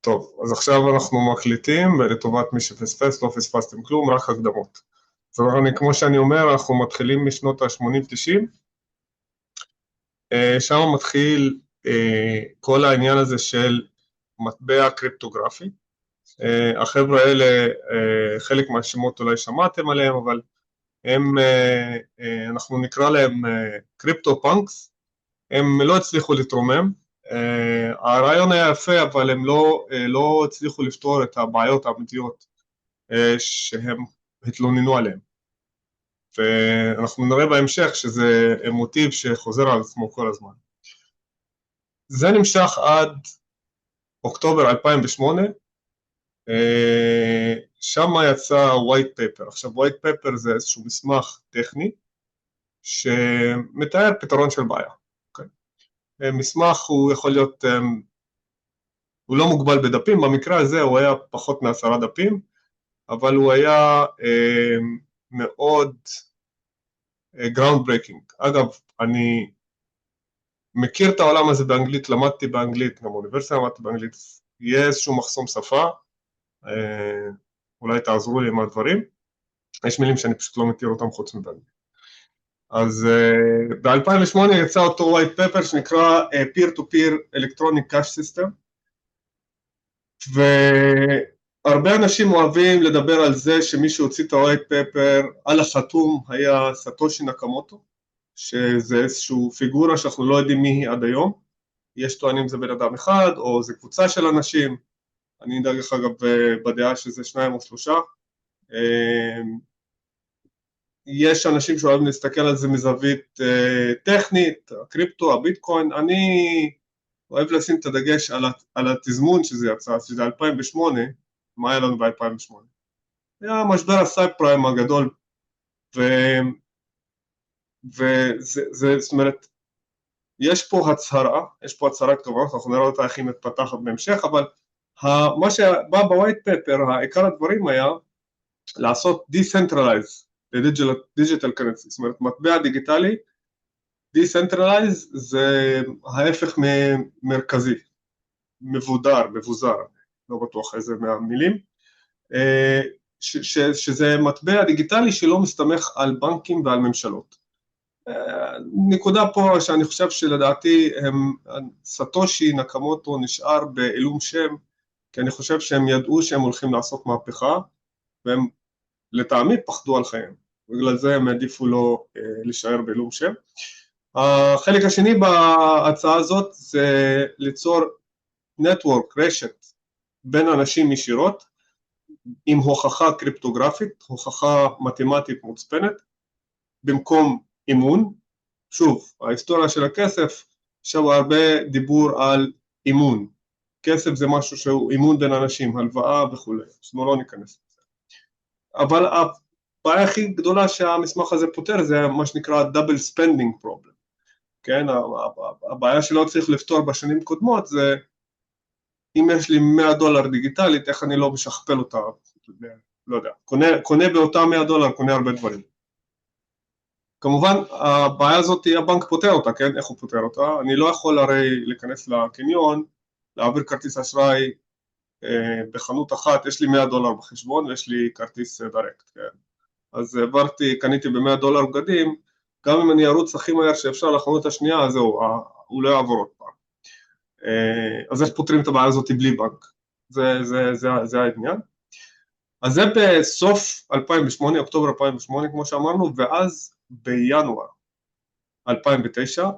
טוב, אז עכשיו אנחנו מקליטים, ולטובת מי שפספס, לא פספסתם כלום, רק הקדמות. אז כמו שאני אומר, אנחנו מתחילים משנות ה-80-90, שם מתחיל כל העניין הזה של מטבע קריפטוגרפי. החבר'ה האלה, חלק מהשמות אולי שמעתם עליהם, אבל הם, אנחנו נקרא להם קריפטו פאנקס, הם לא הצליחו להתרומם, הרעיון היה יפה, אבל הם לא הצליחו לפתור את הבעיות האמיתיות שהם התלוננו עליהם, ואנחנו נראה בהמשך שזה מוטיב שחוזר על עצמו כל הזמן. זה נמשך עד אוקטובר 2008, שם יצא white paper. עכשיו white paper זה איזשהו מסמך טכני שמתאר פתרון של בעיה. מסמך הוא יכול להיות, הוא לא מוגבל בדפים, במקרה הזה הוא היה פחות מ10 דפים, אבל הוא היה מאוד ground breaking. אגב, אני מכיר את העולם הזה באנגלית, למדתי באנגלית, גם באוניברסיטה למדתי באנגלית, יהיה איזשהו מחסום שפה, אולי תעזרו לי עם הדברים, יש מילים שאני פשוט לא מכיר אותם חוץ מבאנגלית. אז ב-2008 יצא אותו white paper שנקרא Peer-to-Peer Electronic Cash System, והרבה אנשים אוהבים לדבר על זה שמי שהוציא את ה-white paper על החתום היה סטושי נקמוטו, שזה איזשהו פיגורה שאנחנו לא יודעים מי היא עד היום, יש טוענים זה בן אדם אחד או זה קבוצה של אנשים, אני דרך אגב בדעה שזה 2 או 3, יש אנשים שאוהבים להסתכל על זה מזווית טכנית, הקריפטו, הביטקוין, אני אוהב לשים את הדגש על התזמון שזה יצא, שזה 2008, מה היה לנו ב-2008? היה משבר הסאב פריים הגדול, זאת אומרת, יש פה הצהרת כוונות, אנחנו נראה אותה איך היא מתפתחת בהמשך, אבל מה שבא בווייט פפר, העיקר הדברים היה לעשות decentralize ל-digital currency, זאת אומרת, מטבע דיגיטלי, decentralize זה ההפך ממרכזי, מבוזר, לא בטוח איזה מהמילים, שזה מטבע דיגיטלי שלא מסתמך על בנקים ועל ממשלות. נקודה פה שאני חושב שלדעתי סטושי נקמוטו נשאר בעילום שם, כי אני חושב שהם ידעו שהם הולכים לעשות מהפכה, והם לטעמי פחדו על חיים, בגלל זה הם העדיפו לא להישאר בעילום שם. החלק השני בהצעה הזאת זה ליצור נטוורק, רשת, בין אנשים ישירות, עם הוכחה קריפטוגרפית, הוכחה מתמטית מוצפנת, במקום אימון. שוב, ההיסטוריה של הכסף, עכשיו הרבה דיבור על אימון, כסף זה משהו שהוא אימון בין אנשים, הלוואה וכו', אנחנו לא ניכנס לזה. אבל הבעיה הכי גדולה שהמסמך הזה פותר זה מה שנקרא double spending problem, כן? הבעיה שלא צריך לפתור בשנים קודמות זה, אם יש לי $100 דיגיטלית, איך אני לא משכפל אותה, לא יודע, קונה באותה $100, קונה הרבה דברים. כמובן, הבעיה הזאת, הבנק פותר אותה, כן? איך הוא פותר אותה? אני לא יכול הרי להיכנס לקניון, להעביר כרטיס אשראי בחנות אחת, יש לי $100 בחשבון, ויש לי כרטיס דירקט, כן? אז קניתי ב$100 בגדים, גם אם אני ארוץ הכי מהר שאפשר לחנות השנייה, אז זהו, הוא לא יעבור עוד פעם. אז איך פותרים את הבעיה הזאת בלי בנק? זה העניין. אז זה בסוף 2008, אוקטובר 2008, כמו שאמרנו, ואז בינואר 2009,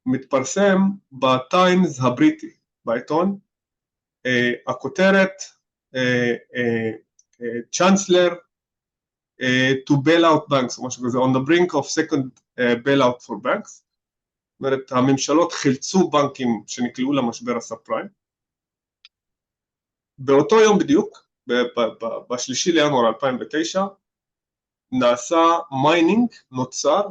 מתפרסם בטיימס הבריטי, בעיתון, הכותרת, Chancellor to bail out banks, או משהו כזה, on the brink of second bailout for banks, זאת אומרת, הממשלות חילצו בנקים שנקלעו למשבר הסאב-פריים, באותו יום בדיוק, ב3 לינואר 2009, נעשה מיינינג, נוצר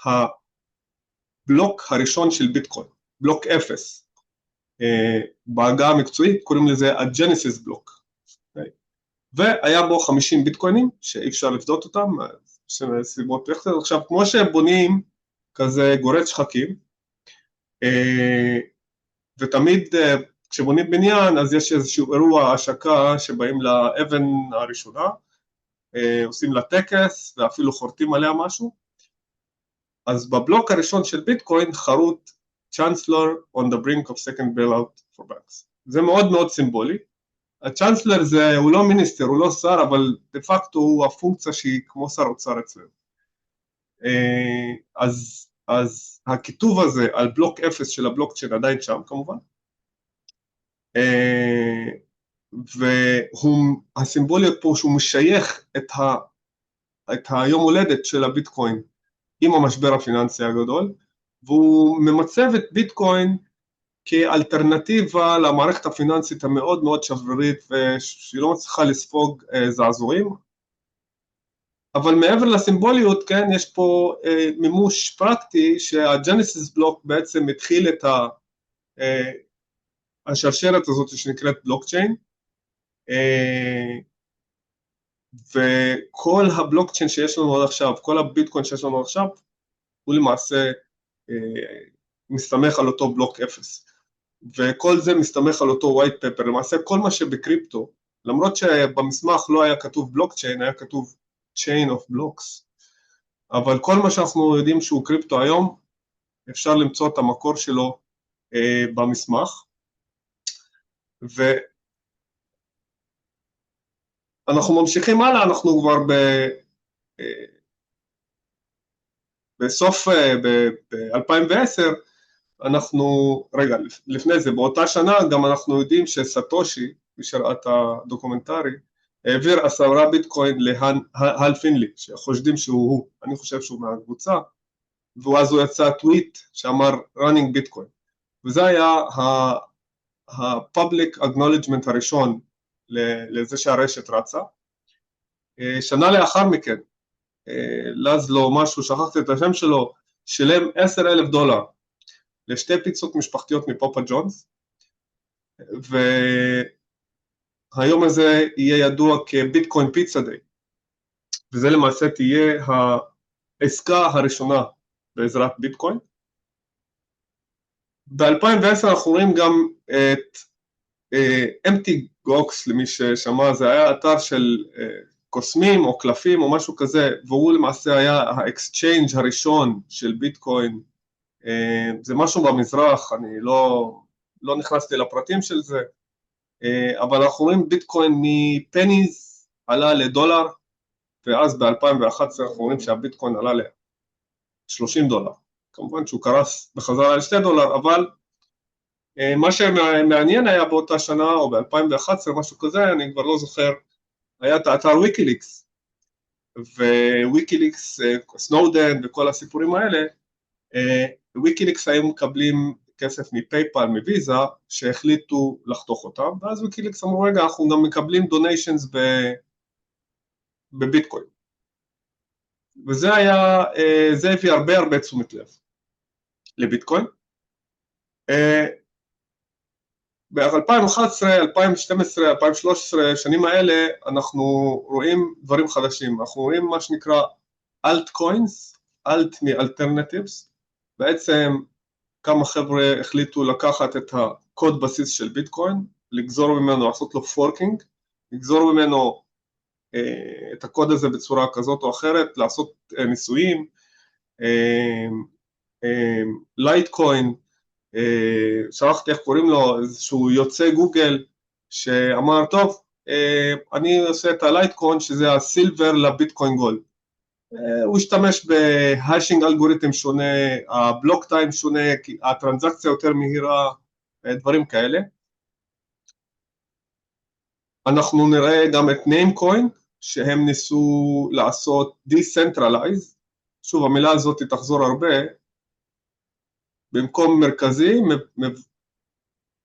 הבלוק הראשון של ביטקוין, בלוק 0, בהגה המקצועית קוראים לזה הג'נסיס בלוק, והיה בו 50 ביטקוינים שאי אפשר לפדות אותם, סיבות טכניות. עכשיו כמו שבונים כזה גורץ שחקים, ותמיד כשבונים בניין, אז יש איזשהו אירוע השקה שבאים לאבן הראשונה, עושים לה טקס ואפילו חורטים עליה משהו. אז בבלוק הראשון של ביטקוין חרוט Chancellor on the brink of second bailout for banks. זה מאוד מאוד סימבולי. הצ'אנסלר הוא לא מיניסטר, הוא לא שר, אבל דה פקטו הוא הפונקציה שהיא כמו שר אוצר אצלנו. אז הכיתוב הזה על בלוק 0 של הבלוקצ'יין עדיין שם כמובן, והסימבוליות פה שהוא משייך את היום הולדת של הביטקוין עם המשבר הפיננסי הגדול, והוא ממצב את ביטקוין כאלטרנטיבה למערכת הפיננסית המאוד מאוד שברירית ושהיא לא מצליחה לספוג זעזועים. אבל מעבר לסימבוליות, כן, יש פה מימוש פרקטי שהג'נסיס בלוק בעצם התחיל את השרשרת הזאת שנקראת בלוקצ'יין, וכל הבלוקצ'יין שיש לנו עד עכשיו, כל הביטקוין שיש לנו עכשיו, הוא למעשה מסתמך על אותו בלוק 0. וכל זה מסתמך על אותו white paper, למעשה כל מה שבקריפטו, למרות שבמסמך לא היה כתוב בלוקצ'יין, היה כתוב chain of blocks, אבל כל מה שאנחנו יודעים שהוא קריפטו היום, אפשר למצוא את המקור שלו במסמך, ואנחנו ממשיכים הלאה, אנחנו כבר בסוף, ב-2010, אנחנו, רגע, לפני זה, באותה שנה גם אנחנו יודעים שסטושי, בשרעת הדוקומנטרי, העביר 10 ביטקוין להל פינלי, שחושדים שהוא הוא, אני חושב שהוא מהקבוצה, ואז הוא יצא טוויט שאמר running ביטקוין, וזה היה ה-public acknowledgement הראשון לזה שהרשת רצה. שנה לאחר מכן, לזלו משהו, שכחתי את השם שלו, שילם $10,000 לשתי פיצות משפחתיות מפופה ג'ונס, והיום הזה יהיה ידוע כביטקוין פיצה דיי, וזה למעשה תהיה העסקה הראשונה בעזרת ביטקוין. ב-2010 אנחנו רואים גם את MTGOX, למי ששמע, זה היה אתר של קוסמים או קלפים או משהו כזה, והוא למעשה היה האקסצ'יינג' הראשון של ביטקוין. זה משהו במזרח, אני לא נכנסתי לפרטים של זה, אבל אנחנו רואים ביטקוין מפניז עלה לדולר, ואז ב-2011 אנחנו רואים שהביטקוין עלה $30. כמובן שהוא קרס בחזרה $2, אבל מה שמעניין היה באותה שנה, או ב-2011, משהו כזה, אני כבר לא זוכר, היה את האתר ויקיליקס, וויקיליקס, סנודן וכל הסיפורים האלה, ויקיליקס היו מקבלים כסף מפייפל, מוויזה, שהחליטו לחתוך אותם, ואז ויקיליקס אמרו, רגע, אנחנו גם מקבלים דוניישנס בביטקוין. וזה היה, זה הביא הרבה תשומת לב לביטקוין. ב-2011, 2012, 2013, שנים האלה, אנחנו רואים דברים חדשים, אנחנו רואים מה שנקרא אלט-קוינס, אלט מ-אלטרנטיבס, בעצם כמה חבר'ה החליטו לקחת את הקוד בסיס של ביטקוין, לגזור ממנו, לעשות לו פורקינג, לגזור ממנו את הקוד הזה בצורה כזאת או אחרת, לעשות ניסויים, לייטקוין, שכחתי איך קוראים לו, איזשהו יוצא גוגל, שאמר, טוב, אני עושה את הלייטקוין, שזה הסילבר לביטקוין גולד. הוא השתמש בהאשינג אלגוריתם שונה, הבלוק טיים שונה, הטרנזקציה יותר מהירה, דברים כאלה. אנחנו נראה גם את ניימקוין, שהם ניסו לעשות Decentralize, שוב המילה הזאת תחזור הרבה, במקום מרכזי,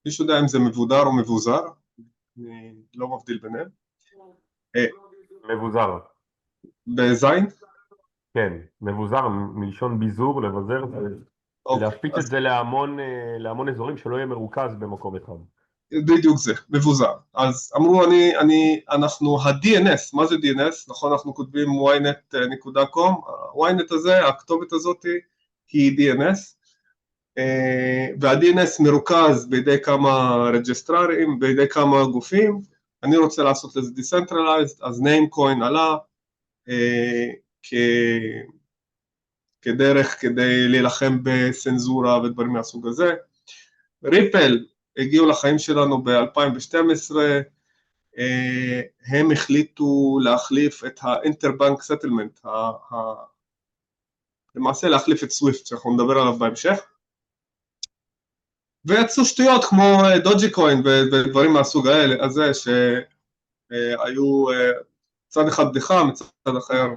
מישהו יודע אם זה מבודר או מבוזר, אני לא מבדיל ביניהם. מבוזר. בזין? כן, מבוזר, מלשון ביזור, לבזר, להפיץ את זה להמון אזורים שלא יהיה מרוכז במקום אחד. בדיוק זה, מבוזר. אז אמרו, אנחנו ה-DNS, מה זה DNS? נכון, אנחנו כותבים ynet.com, ynet הזה, הכתובת הזאת היא DNS, וה-DNS מרוכז בידי כמה רג'יסטררים, בידי כמה גופים, אני רוצה לעשות לזה Decentralized, אז Namecoin עלה כדרך כדי להילחם בסנזורה ודברים מהסוג הזה. ריפל הגיעו לחיים שלנו ב-2012, הם החליטו להחליף את ה-Interbank Settlement, למעשה להחליף את סוויפט, שאנחנו נדבר עליו בהמשך, ויצאו שטויות כמו דוג'יקוין ודברים מהסוג הזה, שהיו צד אחד בדיחה, מצד אחר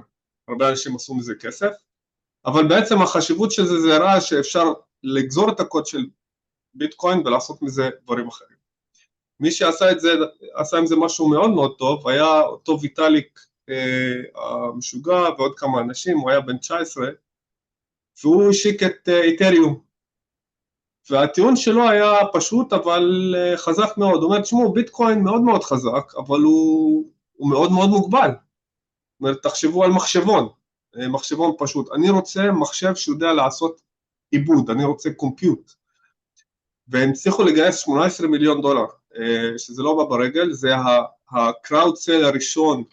הרבה אנשים עשו מזה כסף, אבל בעצם החשיבות של זה הראה שאפשר לגזור את הקוד של ביטקוין ולעשות מזה דברים אחרים. מי שעשה את זה, עשה עם זה משהו מאוד מאוד טוב, היה אותו ויטאליק המשוגע ועוד כמה אנשים, הוא היה בן 19, והוא השיק את איתריום, והטיעון שלו היה פשוט אבל חזק מאוד. הוא אומר, תשמעו, ביטקוין מאוד מאוד חזק, אבל הוא מאוד מאוד מוגבל. זאת אומרת, תחשבו על מחשבון פשוט. אני רוצה מחשב שיודע לעשות עיבוד, אני רוצה קומפיוט. והם צריכו לגייס $18 מיליון, שזה לא בא ברגל, זה הקראוד סייל הראשון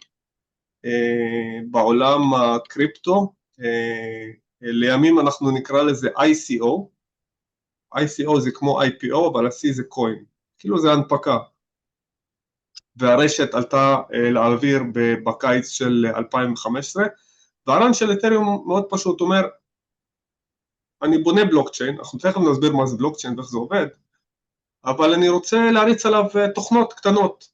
בעולם הקריפטו, לימים אנחנו נקרא לזה ICO, ICO זה כמו IPO, אבל ה-C זה קוין, כאילו זה הנפקה, והרשת עלתה לאוויר בקיץ של 2015, והרעיון של אתריום מאוד פשוט, אומר, אני בונה בלוקצ'יין, אנחנו תכף נסביר מה זה בלוקצ'יין ואיך זה עובד, אבל אני רוצה להריץ עליו תוכנות קטנות,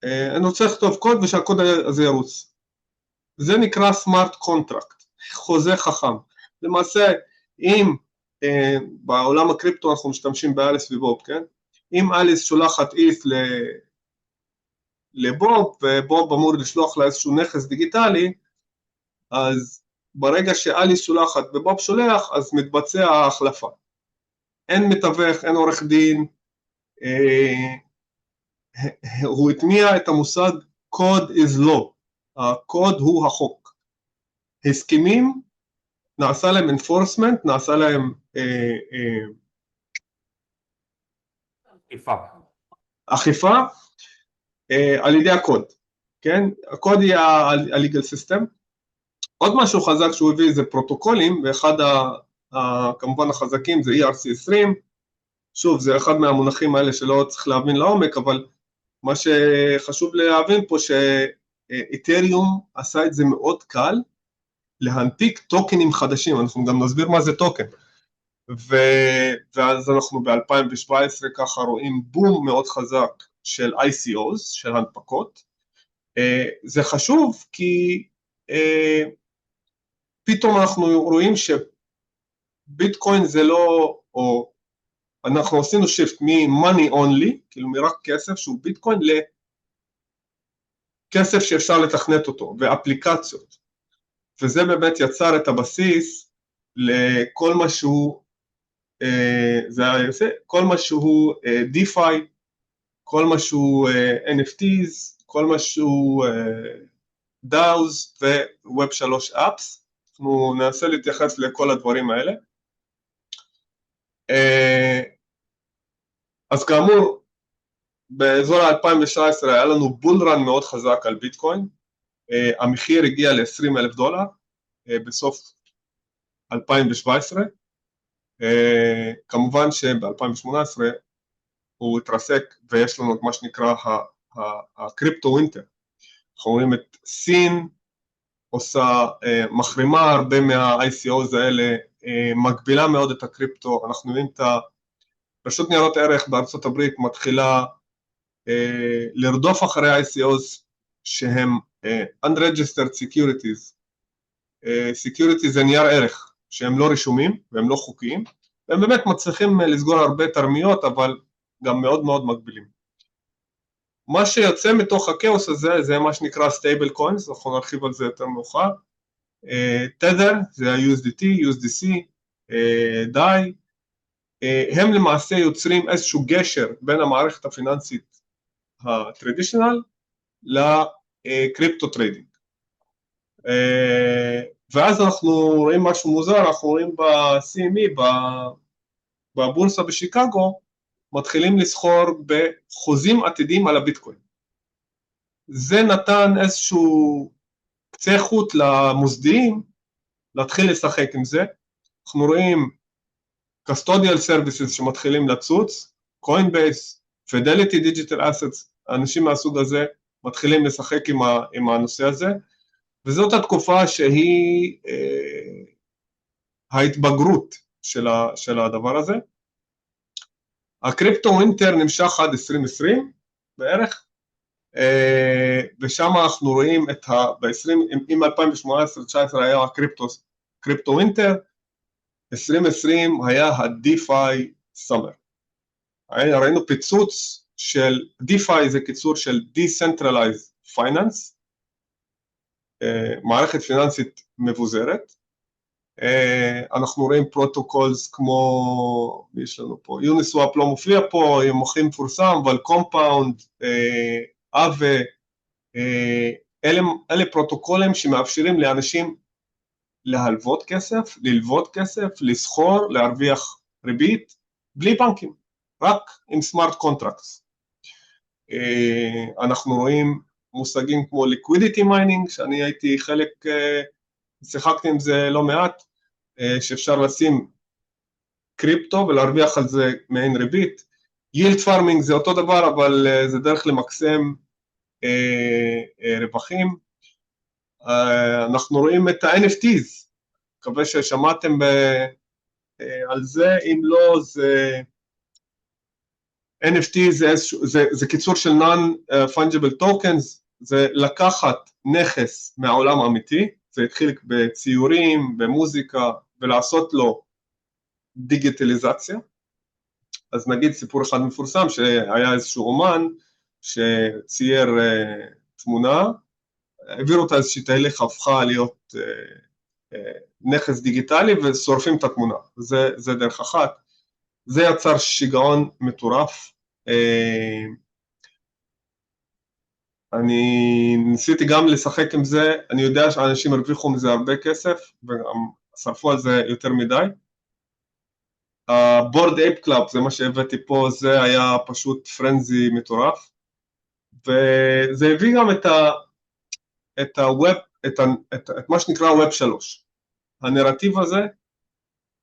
אני רוצה לכתוב קוד ושהקוד הזה ירוץ, זה נקרא סמארט קונטרקט, חוזה חכם. למעשה, אם בעולם הקריפטו אנחנו משתמשים באליס ובוב, כן? אם אליס שולחת אית' לבוב, ובוב אמור לשלוח לה איזשהו נכס דיגיטלי, אז ברגע שאליס שולחת ובוב שולח, אז מתבצע ההחלפה. אין מתווך, אין עורך דין, הוא הטמיע את המושג code is law, הקוד הוא החוק. הסכמים, נעשה להם enforcement, נעשה להם אכיפה על ידי הקוד, כן? הקוד יהיה ה-legal system. עוד משהו חזק שהוא הביא זה פרוטוקולים, ואחד כמובן החזקים זה ERC20, שוב זה אחד מהמונחים האלה שלא צריך להבין לעומק, אבל מה שחשוב להבין פה שאתריום עשה את זה מאוד קל, להנפיק טוקנים חדשים, אנחנו גם נסביר מה זה טוקן, ואז אנחנו ב-2017 ככה רואים בום מאוד חזק של ICOs, של הנפקות. זה חשוב כי פתאום אנחנו רואים שביטקוין זה לא, או אנחנו עשינו שיפט מ-money only, כאילו מרק כסף שהוא ביטקוין, לכסף שאפשר לתכנת אותו, ואפליקציות. וזה באמת יצר את הבסיס לכל מה שהוא, כל מה שהוא DeFi, כל מה שהוא NFTs, כל מה שהוא DAOs ו-Web 3 Apps, אנחנו ננסה להתייחס לכל הדברים האלה. אז כאמור, באזור ה-2019 היה לנו בולרן מאוד חזק על ביטקוין, המחיר הגיע ל$20,000 בסוף 2017, כמובן שב-2018 הוא התרסק ויש לנו את מה שנקרא הקריפטו ווינטר. אנחנו רואים את סין עושה, מחרימה הרבה מה-ICOs האלה, מגבילה מאוד את הקריפטו. אנחנו רואים את רשות ניירות ערך בארצות הברית מתחילה לרדוף אחרי ICOs שהם unregistered securities, securities זה נייר ערך שהם לא רשומים והם לא חוקיים, והם באמת מצליחים לסגור הרבה תרמיות אבל גם מאוד מאוד מגבילים. מה שיוצא מתוך הכאוס הזה זה מה שנקרא stable coins, אנחנו נרחיב על זה יותר מאוחר, Tether זה ה-USDT, USDC, DAI, הם למעשה יוצרים איזשהו גשר בין המערכת הפיננסית הטרדישיונל לקריפטו טריידינג. ואז אנחנו רואים משהו מוזר, אנחנו רואים ב-CME, בבורסה בשיקגו, מתחילים לסחור בחוזים עתידים על הביטקוין. זה נתן איזשהו קצה חוט למוסדיים, להתחיל לשחק עם זה. אנחנו רואים custodial services שמתחילים לצוץ, Coinbase, Fidelity Digital Assets, האנשים מהסוג הזה מתחילים לשחק עם הנושא הזה, וזאת התקופה שהיא ההתבגרות של הדבר הזה. הקריפטו ווינטר נמשך עד 2020 בערך, ושם אנחנו רואים את אם 2018-2019 היה קריפטו ווינטר, 2020 היה ה-DeFi Summer. ראינו פיצוץ של DeFi, זה קיצור של Decentralized Finance, מערכת פיננסית מבוזרת. אנחנו רואים פרוטוקולס כמו, יש לנו פה, יוניסוואפ לא מופיע פה, הם מוכרים מפורסם, אבל קומפאונד, אווה, אלה פרוטוקולים שמאפשרים לאנשים להלוות כסף, ללוות כסף, לסחור, להרוויח ריבית, בלי בנקים, רק עם סמארט קונטרקטס. אנחנו רואים מושגים כמו liquidity mining, שאני הייתי חלק, שיחקתי עם זה לא מעט, שאפשר לשים קריפטו ולהרוויח על זה מעין ריבית. yield farming זה אותו דבר, אבל זה דרך למקסם רווחים. אנחנו רואים את ה-NFTs, מקווה ששמעתם על זה, אם לא, זה NFT זה קיצור של non-fungible tokens, זה לקחת נכס מהעולם האמיתי, זה התחיל בציורים, במוזיקה, ולעשות לו דיגיטליזציה. אז נגיד סיפור אחד מפורסם, שהיה איזשהו אומן שצייר תמונה, העבירו אותה איזושהי תהליך, הפכה להיות נכס דיגיטלי, ושורפים את התמונה. זה דרך אחת. זה יצר שיגעון מטורף. אני ניסיתי גם לשחק עם זה, אני יודע שאנשים הרוויחו מזה הרבה כסף, וגם שרפו על זה יותר מדי. הבורד אייפ קלאב, זה מה שהבאתי פה, זה היה פשוט פרנזי מטורף, וזה הביא גם את הווב, את מה שנקרא ווב 3. הנרטיב הזה,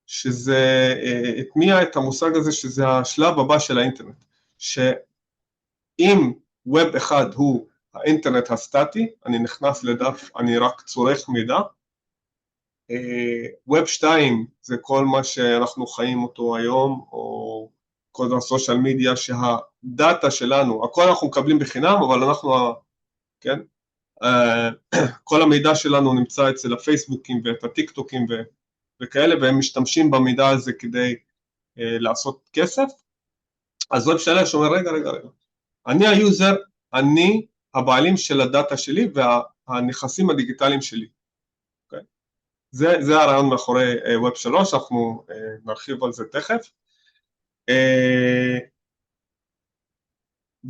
שזה התמיע את המושג הזה, שזה השלב הבא של האינטרנט, שאם ווב אחד הוא האינטרנט הסטטי, אני נכנס לדף, אני רק צורך מידע, ווב 2 זה כל מה שאנחנו חיים אותו היום, או כל הסושיאל מדיה, שהדאטה שלנו, הכל אנחנו מקבלים בחינם, אבל אנחנו, כן, כל המידע שלנו נמצא אצל הפייסבוקים ואת הטיק טוקים וכאלה, והם משתמשים במידע הזה כדי לעשות כסף. אז ווב 3 אומר, רגע, אני היוזר, אני הבעלים של הדאטה שלי והנכסים הדיגיטליים שלי. Okay? זה הרעיון מאחורי ווב 3, אנחנו נרחיב על זה תכף.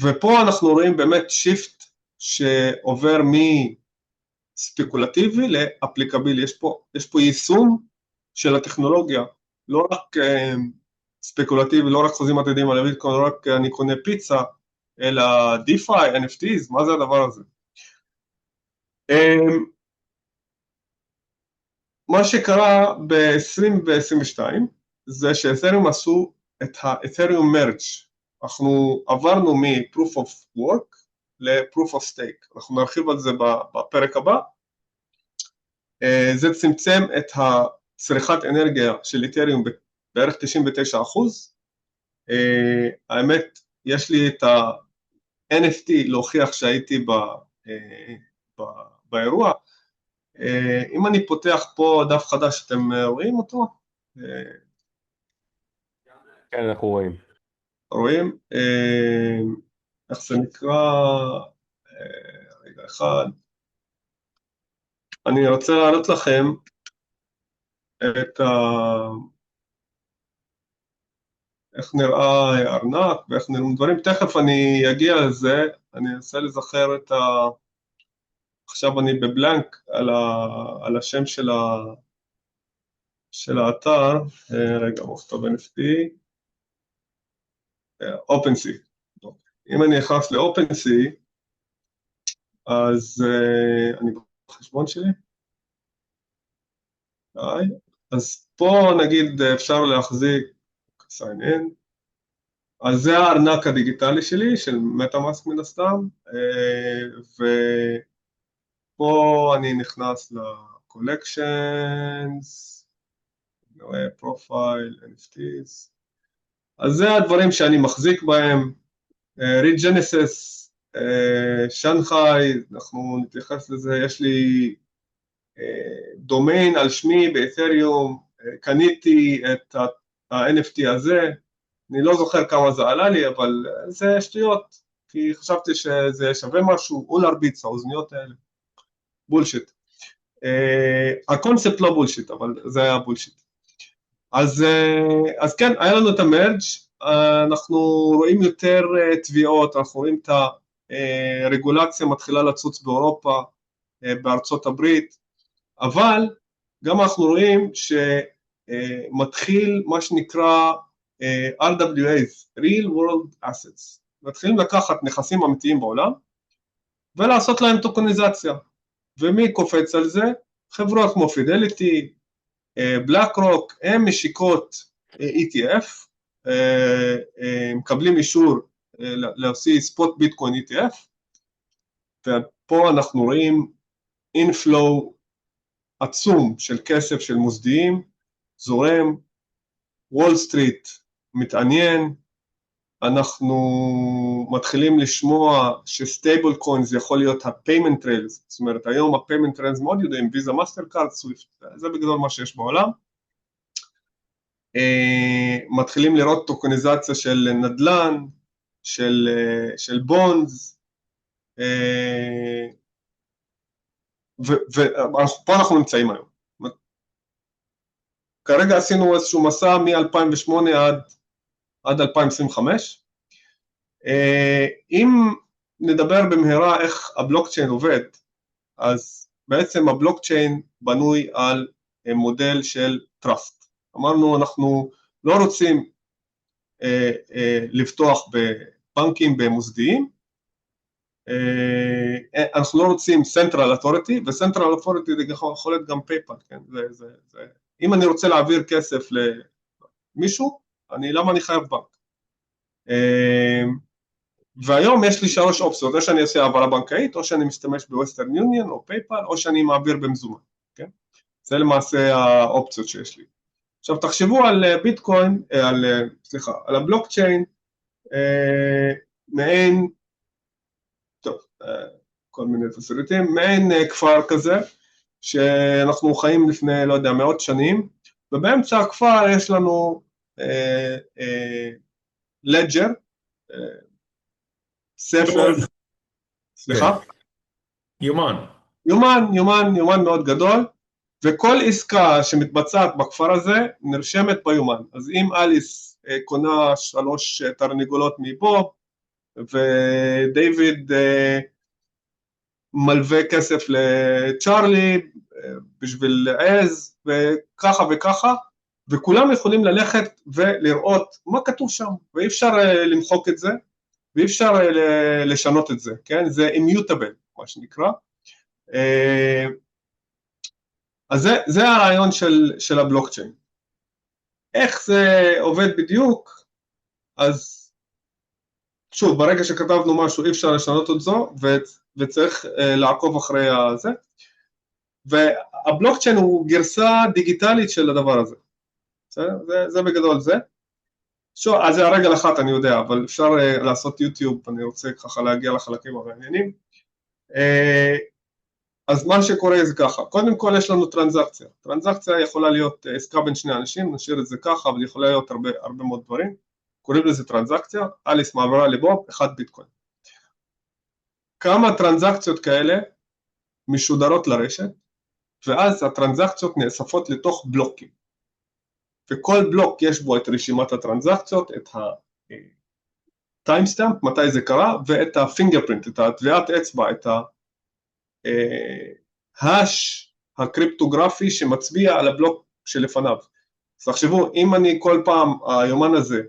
ופה אנחנו רואים באמת שיפט שעובר מספקולטיבי לאפליקבילי, יש פה יישום של הטכנולוגיה, לא רק ספקולטיבי, לא רק חוזים עתידים על הביטקוין, לא רק אני קונה פיצה, אלא DeFi, NFTs, מה זה הדבר הזה? מה שקרה ב-20 ו-22 זה שאת'ריום עשו את האת'ריום מרג', אנחנו עברנו מ-Proof of Work ל-Proof of Stake, אנחנו נרחיב על זה בפרק הבא. זה צמצם את הצריכת אנרגיה של את'ריום בערך 99%. האמת, יש לי את ה-NFT להוכיח שהייתי באירוע. אם אני פותח פה דף חדש, אתם רואים אותו? כן, אנחנו רואים. רואים? איך זה נקרא? רגע אחד. אני רוצה להעלות לכם את איך נראה ארנק ואיך נראים דברים, תכף אני אגיע לזה, אני אנסה לזכר את עכשיו אני בבלנק על השם של האתר, רגע, מוכתב NFT, OpenSea. אם אני נכנס ל-OpenSea, אז אני בחשבון שלי, אז פה נגיד אפשר להחזיק sign in, אז זה הארנק הדיגיטלי שלי, של MetaMask מן הסתם, ופה אני נכנס ל-collections, profile, NFTs, אז זה הדברים שאני מחזיק בהם, ריג'נסס, שנגחאי, אנחנו נתייחס לזה, יש לי דומיין על שמי באתריום, קניתי את ה-NFT הזה, אני לא זוכר כמה זה עלה לי, אבל זה שטויות, כי חשבתי שזה שווה משהו, אולר ביטס, האוזניות האלה, בולשיט. הקונספט לא בולשיט, אבל זה היה בולשיט. אז כן, היה לנו את המרג', אנחנו רואים יותר תביעות, אנחנו רואים את הרגולציה מתחילה לצוץ באירופה, בארצות הברית, אבל גם אנחנו רואים שמתחיל מה שנקרא RWAs, Real World Assets, מתחילים לקחת נכסים אמיתיים בעולם, ולעשות להם טוקניזציה, ומי קופץ על זה? חברות כמו פידליטי, בלק רוק, הם משיקות ETF, מקבלים אישור להוציא ספוט ביטקוין ETF, ופה אנחנו רואים inflow עצום של כסף של מוסדיים, זורם, וול סטריט מתעניין, אנחנו מתחילים לשמוע שסטייבל קוינס יכול להיות ה-payment trails, זאת אומרת היום ה-payment trails מאוד יודעים, ויזה, מאסטרקארד, סוויפט, זה בגדול מה שיש בעולם, מתחילים לראות טוקניזציה של נדל"ן, של בונדס, ופה אנחנו נמצאים היום. כרגע עשינו איזשהו מסע מ-2008 עד 2025. אם נדבר במהרה איך הבלוקצ'יין עובד, אז בעצם הבלוקצ'יין בנוי על מודל של trust. אמרנו, אנחנו לא רוצים לפתוח בבנקים במוסדיים, אנחנו לא רוצים Central Authority, ו-Central Authority זה יכול להיות גם PayPal, כן? אם אני רוצה להעביר כסף למישהו, למה אני חייב בנק? והיום יש לי 3 אופציות, או שאני אעשה העברה בנקאית, או שאני משתמש ב-Western Union או PayPal, או שאני מעביר במזומן, כן? זה למעשה האופציות שיש לי. עכשיו תחשבו על ביטקוין, על הבלוקצ'יין, מעין, טוב, כל מיני תסריטים, מעין כפר כזה, שאנחנו חיים לפני, לא יודע, מאות שנים, ובאמצע הכפר יש לנו לג'ר, ספר, סליחה? יומן מאוד גדול, וכל עסקה שמתבצעת בכפר הזה נרשמת ביומן. אז אם אליס קונה 3 תרנגולות מפה, ודייוויד מלווה כסף לצ'ארלי בשביל עז, וככה וככה, וכולם יכולים ללכת ולראות מה כתוב שם, ואי אפשר למחוק את זה, ואי אפשר לשנות את זה, כן? זה immutable, מה שנקרא. אז זה הרעיון של הבלוקצ'יין. איך זה עובד בדיוק? אז שוב, ברגע שכתבנו משהו אי אפשר לשנות את זה, וצריך לעקוב אחרי זה, והבלוקצ'יין הוא גרסה דיגיטלית של הדבר הזה. זה בגדול זה. אז זה הרגל אחת, אני יודע, אבל אפשר לעשות יוטיוב, אני רוצה ככה להגיע לחלקים המעניינים. אז מה שקורה זה ככה, קודם כל יש לנו טרנזקציה. טרנזקציה יכולה להיות עסקה בין 2 אנשים, נשאיר את זה ככה, אבל יכולה להיות הרבה מאוד דברים. קוראים לזה טרנזקציה, אליס מעברה לבוב, 1 ביטקוין. כמה טרנזקציות כאלה משודרות לרשת, ואז הטרנזקציות נאספות לתוך בלוקים. וכל בלוק יש בו את רשימת הטרנזקציות, את ה-timestamp, מתי זה קרה, ואת ה-fingerprint, את הטביעת אצבע, ההש הקריפטוגרפי שמצביע על הבלוק שלפניו. אז תחשבו, אם אני כל פעם, היומן הזה,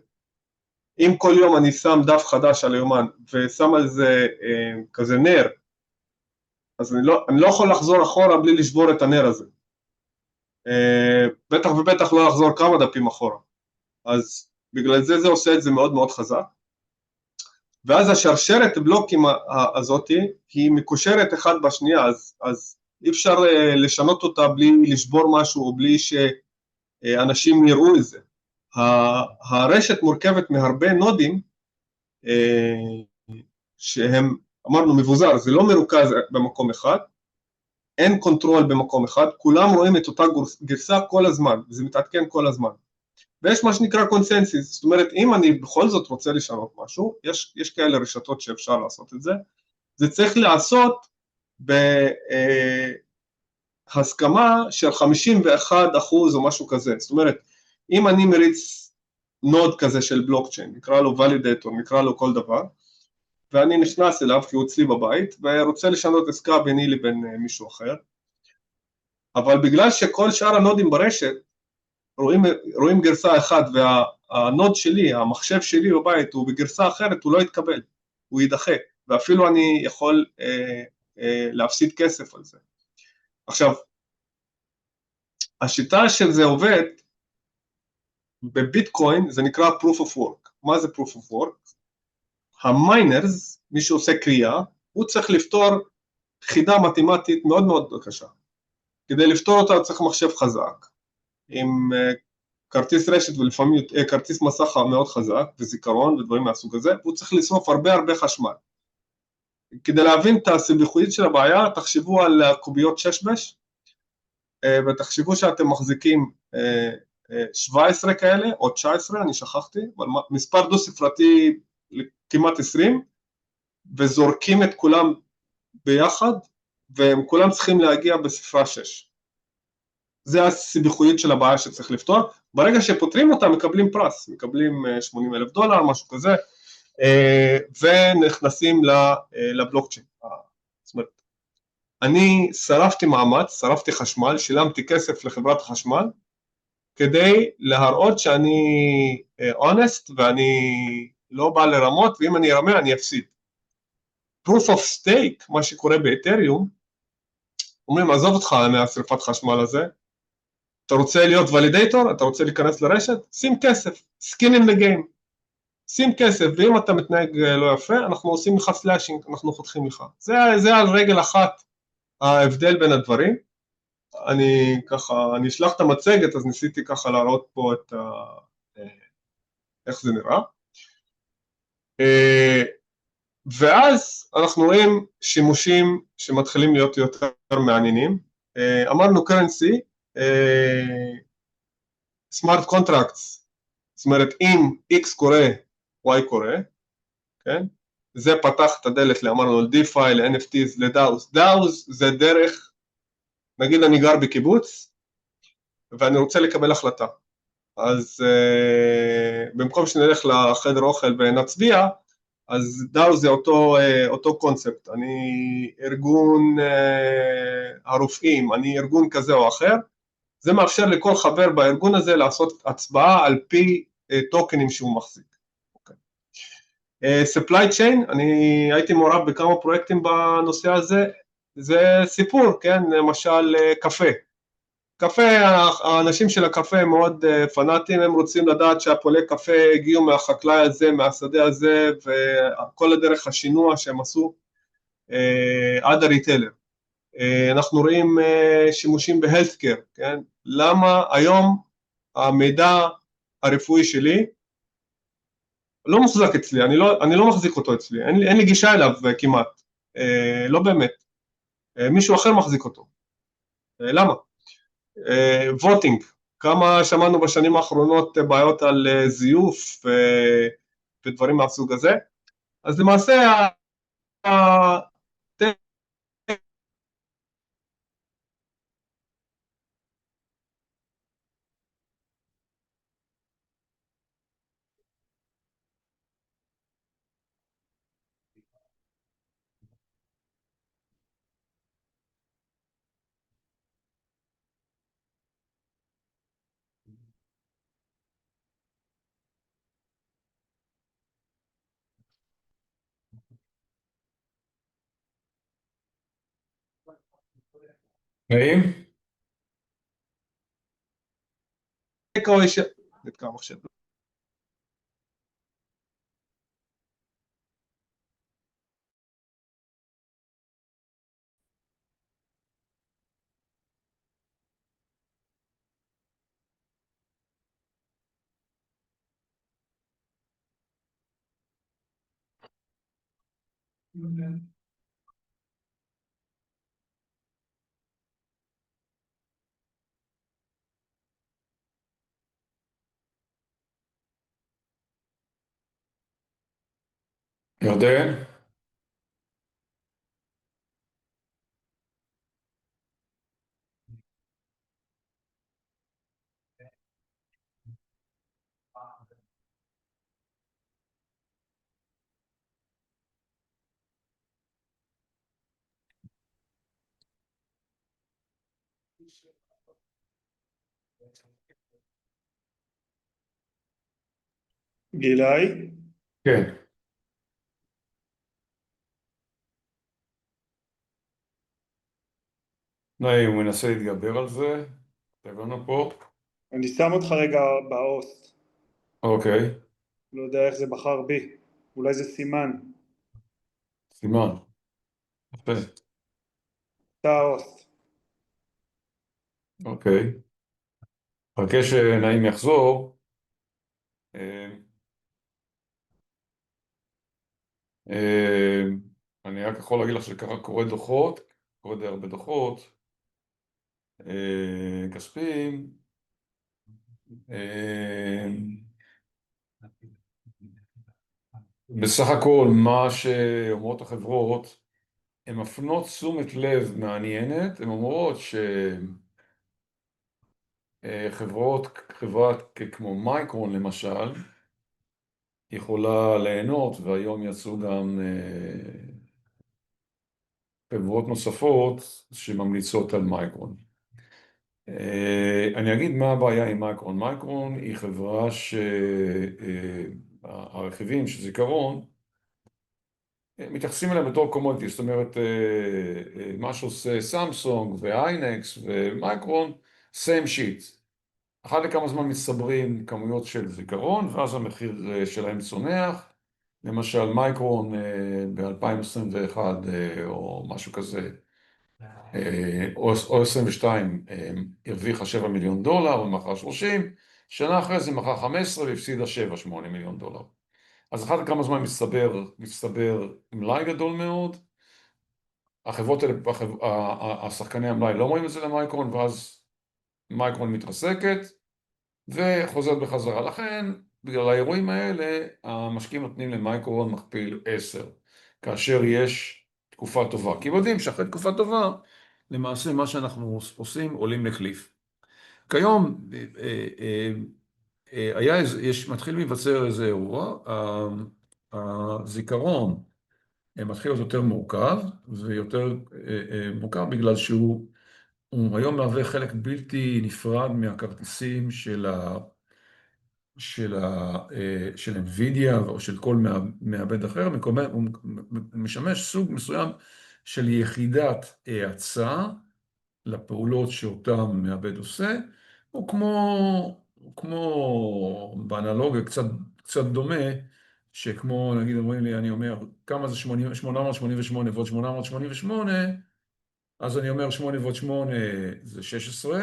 אם כל יום אני שם דף חדש על היומן ושם על זה כזה נר, אז אני לא יכול לחזור אחורה בלי לשבור את הנר הזה. בטח ובטח לא לחזור כמה דפים אחורה. אז בגלל זה זה עושה את זה מאוד מאוד חזק. ואז השרשרת בלוקים הזאת היא מקושרת אחד בשנייה, אז אי אפשר לשנות אותה בלי לשבור משהו או בלי שאנשים יראו את זה. הרשת מורכבת מהרבה נודים שהם, אמרנו, מבוזר, זה לא מרוכז במקום אחד, אין קונטרול במקום אחד, כולם רואים את אותה גרסה כל הזמן, וזה מתעדכן כל הזמן. ויש מה שנקרא קונסנסיס, זאת אומרת, אם אני בכל זאת רוצה לשנות משהו, יש כאלה רשתות שאפשר לעשות את זה, זה צריך לעשות בהסכמה של 51% או משהו כזה, זאת אומרת, אם אני מריץ נוד כזה של בלוקצ'יין, נקרא לו ולידטור, נקרא לו כל דבר, ואני נכנס אליו כי הוא אצלי בבית, ורוצה לשנות עסקה ביני לבין מישהו אחר, אבל בגלל שכל שאר הנודים ברשת, רואים גרסה אחת, והנוד שלי, המחשב שלי בבית, הוא בגרסה אחרת, הוא לא יתקבל, הוא יידחה, ואפילו אני יכול להפסיד כסף על זה. עכשיו, השיטה של זה עובד, בביטקוין זה נקרא proof of work. מה זה proof of work? המיינרס, מי שעושה קריאה, הוא צריך לפתור חידה מתמטית מאוד מאוד קשה. כדי לפתור אותה צריך מחשב חזק, עם כרטיס רשת ולפעמים כרטיס מסך מאוד חזק, וזיכרון ודברים מהסוג הזה, והוא צריך לשרוף הרבה חשמל. כדי להבין את הסיבוכיות של הבעיה, תחשבו על קוביות ששבש, ותחשבו שאתם מחזיקים 17 כאלה, או 19, אני שכחתי, אבל מספר דו ספרתי כמעט 20, וזורקים את כולם ביחד, והם כולם צריכים להגיע בספרה 6. זה הסיבוכיות של הבעיה שצריך לפתור. ברגע שפותרים אותה מקבלים פרס, מקבלים $80,000, משהו כזה, ונכנסים לבלוקצ'יין. זאת אומרת, אני שרפתי מאמץ, שרפתי חשמל, שילמתי כסף לחברת החשמל, כדי להראות שאני honest ואני לא בא לרמות, ואם אני ארמה אני אפסיד. proof of stake, מה שקורה באתריום, אומרים, עזוב אותך מהשרפת חשמל הזה, אתה רוצה להיות ולידטור, אתה רוצה להיכנס לרשת, שים כסף, skin in the game, שים כסף, ואם אתה מתנהג לא יפה, אנחנו עושים לך סלאשינג, אנחנו חותכים לך. זה על רגל אחת ההבדל בין הדברים. אני אשלח את המצגת, אז ניסיתי ככה להראות פה איך זה נראה. ואז אנחנו רואים שימושים שמתחילים להיות יותר מעניינים. אמרנו currency, smart contracts, זאת אומרת אם X קורה, Y קורה, כן? זה פתח את הדלת, אמרנו ל-DeFi, ל-NFTs, ל-DAOs. DAOs זה דרך, נגיד אני גר בקיבוץ, ואני רוצה לקבל החלטה. אז במקום שנלך לחדר אוכל ונצביע, אז DAO זה אותו קונספט. אני ארגון הרופאים, אני ארגון כזה או אחר, זה מאפשר לכל חבר בארגון הזה לעשות הצבעה על פי טוקנים שהוא מחזיק. supply chain, אני הייתי מעורב בכמה פרויקטים בנושא הזה, זה סיפור, כן, למשל קפה. קפה, האנשים של הקפה הם מאוד פנאטים, הם רוצים לדעת שהפולי קפה הגיעו מהחקלאי הזה, מהשדה הזה, וכל הדרך השינוע שהם עשו עד הריטלר. אנחנו רואים שימושים בהלסקר, כן? למה היום המידע הרפואי שלי לא מוחזק אצלי, אני לא מחזיק אותו אצלי, אין לי גישה אליו כמעט, לא באמת, מישהו אחר מחזיק אותו. למה? ווטינג, כמה שמענו בשנים האחרונות בעיות על זיוף ודברים מהסוג הזה, אז למעשה נעים? נקרא נתקע המחשב. ירדן? גילי, כן. נעים, הוא מנסה להתגבר על זה. הבנו פה. אני שם אותך רגע בהוסט, אוקיי. לא יודע איך זה בחר בי, אולי זה סימן, סימן. יפה. אתה ההוסט. אוקיי. חכה שנעים יחזור. אה, אה, אני רק יכול להגיד לך שקרה קורא דוחות, קורא די הרבה דוחות, כספיים. אה, בסך הכל מה שאומרות החברות, הן מפנות תשומת לב מעניינת, הן אומרות חברה כמו מייקרון למשל, יכולה ליהנות, והיום יצאו גם חברות נוספות שממליצות על מייקרון. אני אגיד מה הבעיה עם מייקרון. מייקרון היא חברה שהרכיבים של זיכרון מתייחסים אליהם בתור קומודיטי, זאת אומרת מה שעושה סמסונג ואיינקס ומייקרון, same shit. אחת לכמה זמן מצטברים כמויות של זיכרון ואז המחיר שלהם צונח. למשל מייקרון ב-2021 או משהו כזה, או 22 הרוויחה $7 מיליון ומכרה 30, שנה אחרי זה מכרה 15 והפסידה 7-8 מיליון דולר. אז אחת לכמה זמן מצטבר מלאי גדול מאוד, החברות האלה, השחקני המלאי לא רואים את זה למייקרון, ואז מייקרון מתרסקת וחוזרת בחזרה. לכן, בגלל האירועים האלה, המשקיעים נותנים למייקרון מכפיל 10, כאשר יש תקופה טובה. כי יודעים שאחרי תקופה טובה, למעשה מה שאנחנו עושים עולים לקליף. כיום, מתחיל להיווצר איזה אירוע, הזיכרון מתחיל להיות יותר מורכב, ויותר מורכב בגלל שהוא היום מהווה חלק בלתי נפרד מהכרטיסים של NVIDIA או של כל מעבד אחר, הוא משמש סוג מסוים של יחידת האצה לפעולות שאותם מעבד עושה, הוא כמו באנלוגיה קצת דומה, שכמו נגיד אומרים לי, אני אומר כמה זה 888 ועוד 888, אז אני אומר 8 ועוד 8 זה 16,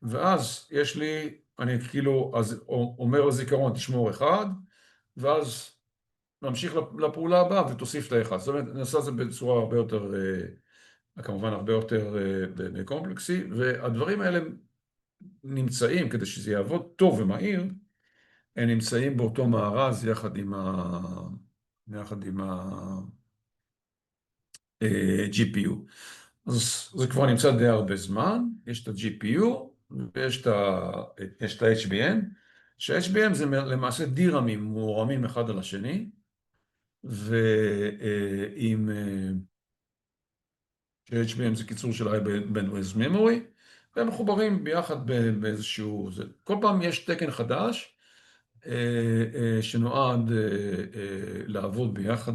ואז יש לי, אני כאילו אז אומר לזיכרון תשמור 1, ואז ממשיך לפעולה הבאה ותוסיף את ה-1. זאת אומרת, נעשה את זה בצורה הרבה יותר, כמובן הרבה יותר קומפלקסי, והדברים האלה נמצאים, כדי שזה יעבוד טוב ומהיר, הם נמצאים באותו מארז יחד עם ה-GPU. אז זה כבר נמצא די הרבה זמן, יש את ה-GPU ויש את ה-HBM, שה-HBM זה למעשה דירמים מורמים אחד על השני, ועם ש-HBM זה קיצור של High Bandwidth Memory, והם מחוברים ביחד באיזשהו, כל פעם יש תקן חדש שנועד לעבוד ביחד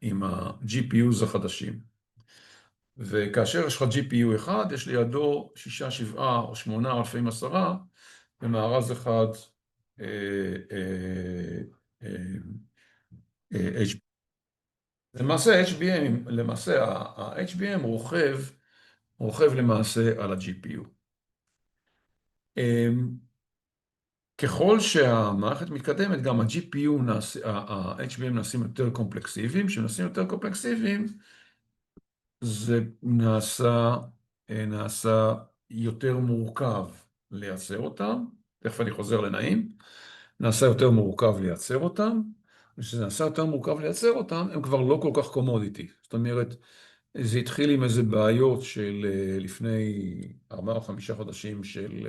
עם ה-GPUs החדשים. וכאשר יש לך GPU אחד, יש לידו 6, 7 או 8 או לפעמים 10, במארז אחד HBM. למעשה ה-HBM רוכב למעשה על ה-GPU. ככל שהמערכת מתקדמת, גם ה-HBM נעשים יותר קומפלקסיביים. כשנעשים יותר קומפלקסיביים, זה נעשה יותר מורכב לייצר אותם. תכף אני חוזר לנעים. נעשה יותר מורכב לייצר אותם. וכשזה נעשה יותר מורכב לייצר אותם, הם כבר לא כל כך קומודיטי. זאת אומרת, זה התחיל עם איזה בעיות של לפני 4 או 5 חודשים של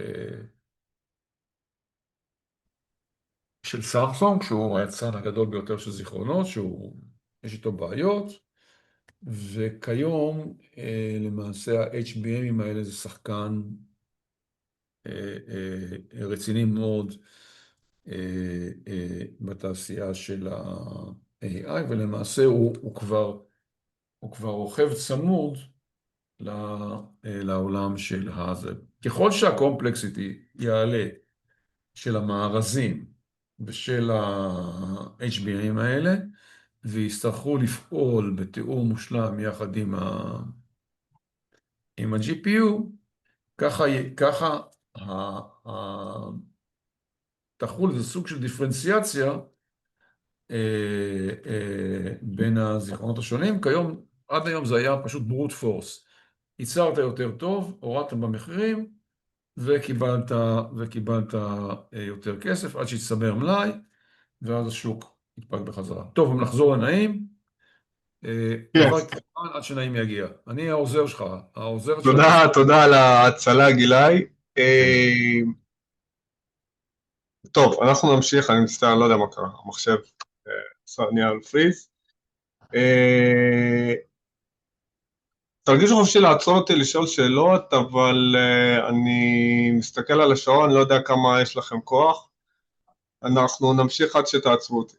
סמסונג, שהוא היצרן הגדול ביותר של זיכרונות, יש איתו בעיות, וכיום למעשה ה-HBM'ים האלה זה שחקן רציני מאוד בתעשייה של ה-AI, ולמעשה הוא כבר רוכב צמוד לעולם של הזה. ככל שהקומפלקסיטי יעלה של המארזים ושל ה-HBM'ים האלה, ויצטרכו לפעול בתיאום מושלם יחד עם ה-GPU, ככה תחול איזה סוג של דיפרנציאציה בין הזיכרונות השונים. עד היום זה היה פשוט brute force. ייצרת יותר טוב, הורדת במחירים, וקיבלת יותר כסף עד שהצטבר מלאי, ואז השוק יתפק בחזרה. טוב, אם נחזור לנעים, דבר קטן עד שנעים יגיע. אני העוזר שלך, תודה על ההצלה, גילי. טוב, אנחנו נמשיך, אני מצטער, לא יודע מה קרה, המחשב נהיה על פריז. תרגישו חופשי לעצור אותי לשאול שאלות, אבל אני מסתכל על השעון, לא יודע כמה יש לכם כוח. אנחנו נמשיך עד שתעצרו אותי.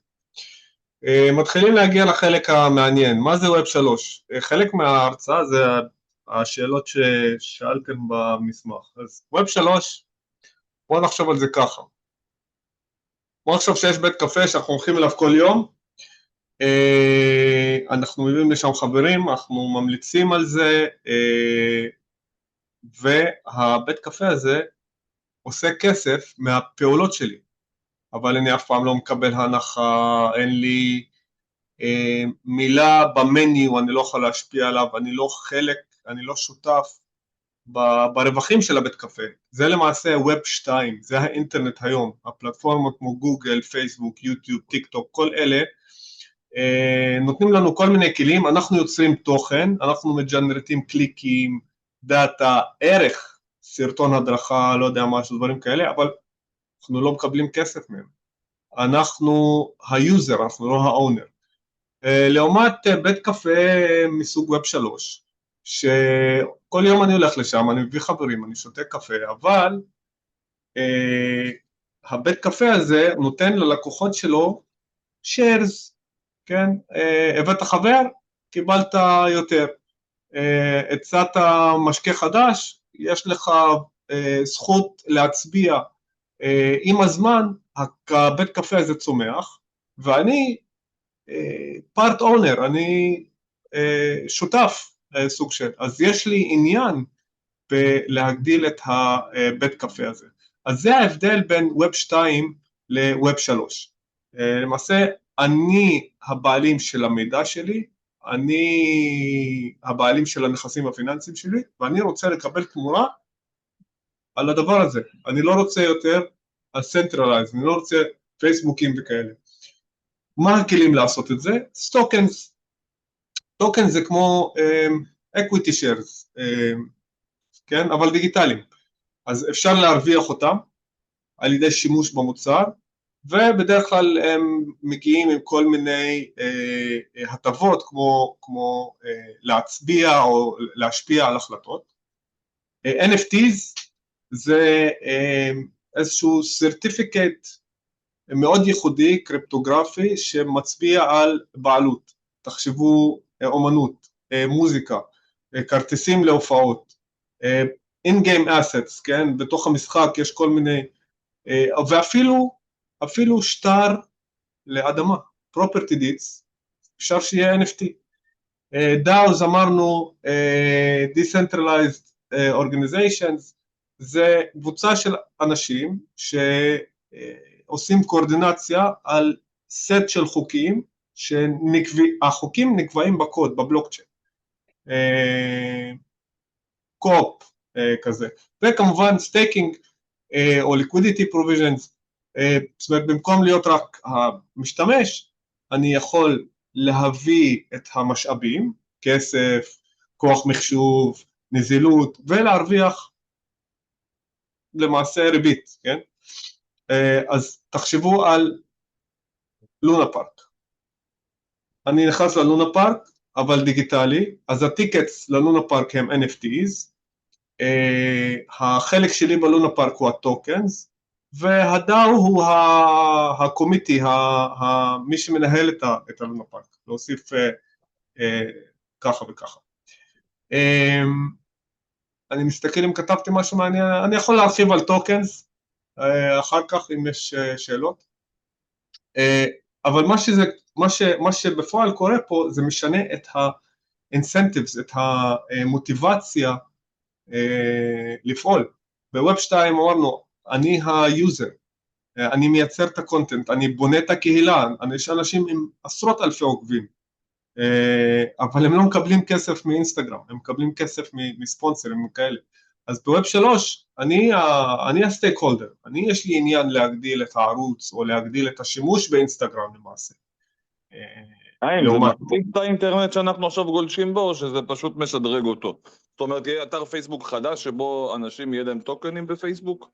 מתחילים להגיע לחלק המעניין, מה זה ווב 3? חלק מההרצאה זה השאלות ששאלתם במסמך. אז ווב 3, בואו נחשוב על זה ככה. בואו נחשוב שיש בית קפה שאנחנו הולכים אליו כל יום, אנחנו מביאים לשם חברים, אנחנו ממליצים על זה, והבית קפה הזה עושה כסף מהפעולות שלי, אבל אני אף פעם לא מקבל הנחה, אין לי מילה במניו, אני לא יכול להשפיע עליו, אני לא חלק, אני לא שותף ברווחים של הבית קפה. זה למעשה ווב 2, זה האינטרנט היום, הפלטפורמות כמו גוגל, פייסבוק, יוטיוב, טיק טוק, כל אלה, נותנים לנו כל מיני כלים, אנחנו יוצרים תוכן, אנחנו מג'נרטים קליקים, דאטה, ערך, סרטון הדרכה, לא יודע משהו, דברים כאלה, אבל אנחנו לא מקבלים כסף מהם. אנחנו היוזר, אנחנו לא האונר. לעומת בית קפה מסוג ווב 3, שכל יום אני הולך לשם, אני מביא חברים, אני שותה קפה, אבל הבית קפה הזה נותן ללקוחות שלו shares, כן, הבאת חבר, קיבלת יותר, הצעת משקה חדש, יש לך זכות להצביע, עם הזמן הבית קפה הזה צומח, ואני part owner, אני שותף סוג של, אז יש לי עניין בלהגדיל את הבית קפה הזה. אז זה ההבדל בין ווב 2 לווב 3. למעשה, אני הבעלים של המידע שלי, אני הבעלים של הנכסים הפיננסיים שלי, ואני רוצה לקבל תמורה על הדבר הזה. אני לא רוצה יותר centralize, אני לא רוצה פייסבוקים וכאלה. מה הכלים לעשות את זה? טוקנס. טוקנס זה כמו equity shares, כן? אבל דיגיטליים. אז אפשר להרוויח אותם על ידי שימוש במוצר, ובדרך כלל הם מגיעים עם כל מיני הטבות, כמו להצביע או להשפיע על החלטות. NFTs זה איזשהו certificate מאוד ייחודי, קריפטוגרפי, שמצביע על בעלות. תחשבו אומנות, מוזיקה, כרטיסים להופעות, in-game assets, כן? בתוך המשחק יש כל מיני, ואפילו שטר לאדמה, property deeds, אפשר שיהיה NFT. DAOs אמרנו, Decentralized Organizations, זה קבוצה של אנשים שעושים קואורדינציה על סט של חוקים, שהחוקים נקבעים בקוד, בבלוקצ'יין. קופ כזה. וכמובן סטייקינג או liquidity provisions, זאת אומרת במקום להיות רק המשתמש, אני יכול להביא את המשאבים, כסף, כוח מחשוב, נזילות, ולהרוויח למעשה ריבית, כן? אז תחשבו על לונה פארק. אני נכנס ללונה פארק, אבל דיגיטלי, אז הטיקטס ללונה פארק הם NFTs, החלק שלי בלונה פארק הוא הטוקנס, והדאו הוא הקומיטי, מי שמנהל את הלונה פארק, להוסיף ככה וככה. אני מסתכל אם כתבתי משהו מעניין, אני יכול להרחיב על טוקנס, אחר כך אם יש שאלות, אבל מה שבפועל קורה פה, זה משנה את ה-incentives, את המוטיבציה לפעול. בווב 2 אמרנו, אני היוזר, אני מייצר את הקונטנט, אני בונה את הקהילה, יש אנשים עם עשרות אלפי עוקבים, אבל הם לא מקבלים כסף מאינסטגרם, הם מקבלים כסף מספונסרים כאלה. אז בווב 3, אני הסטייק הולדר, יש לי עניין להגדיל את הערוץ, או להגדיל את השימוש באינסטגרם למעשה. זה מקטין את האינטרנט שאנחנו עכשיו גולשים בו, או שזה פשוט משדרג אותו? זאת אומרת, יהיה אתר פייסבוק חדש, שבו אנשים יהיה להם טוקנים בפייסבוק?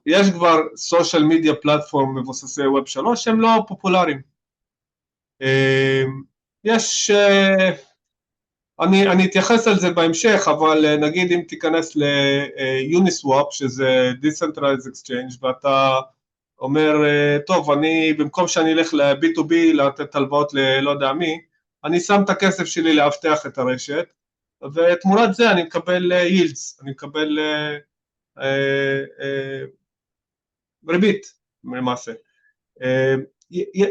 יש כבר סושיאל מדיה פלטפורם מבוססי ווב 3, שהם לא פופולריים. אני אתייחס על זה בהמשך, אבל נגיד אם תיכנס ל-Uniswap, שזה Decentralized Exchange, ואתה אומר, טוב, במקום שאני אלך ל-B2B, לתת הלוואות ללא יודע מי, אני שם את הכסף שלי להבטח את הרשת, ותמורת זה אני מקבל יילדס, אני מקבל ריבית למעשה.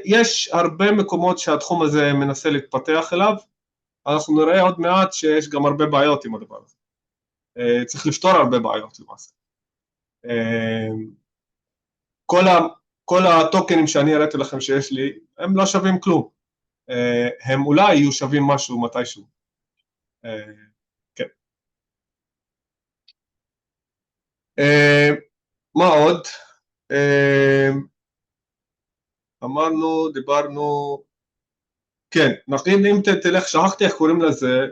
יש הרבה מקומות שהתחום הזה מנסה להתפתח אליו, אנחנו נראה עוד מעט שיש גם הרבה בעיות עם הדבר הזה. צריך לפתור הרבה בעיות למעשה. כל הטוקנים שאני הראיתי לכם שיש לי, הם לא שווים כלום. הם אולי יהיו שווים משהו מתישהו. כן. מה עוד? אמרנו, דיברנו, כן, אם תלך, שכחתי איך קוראים לזה,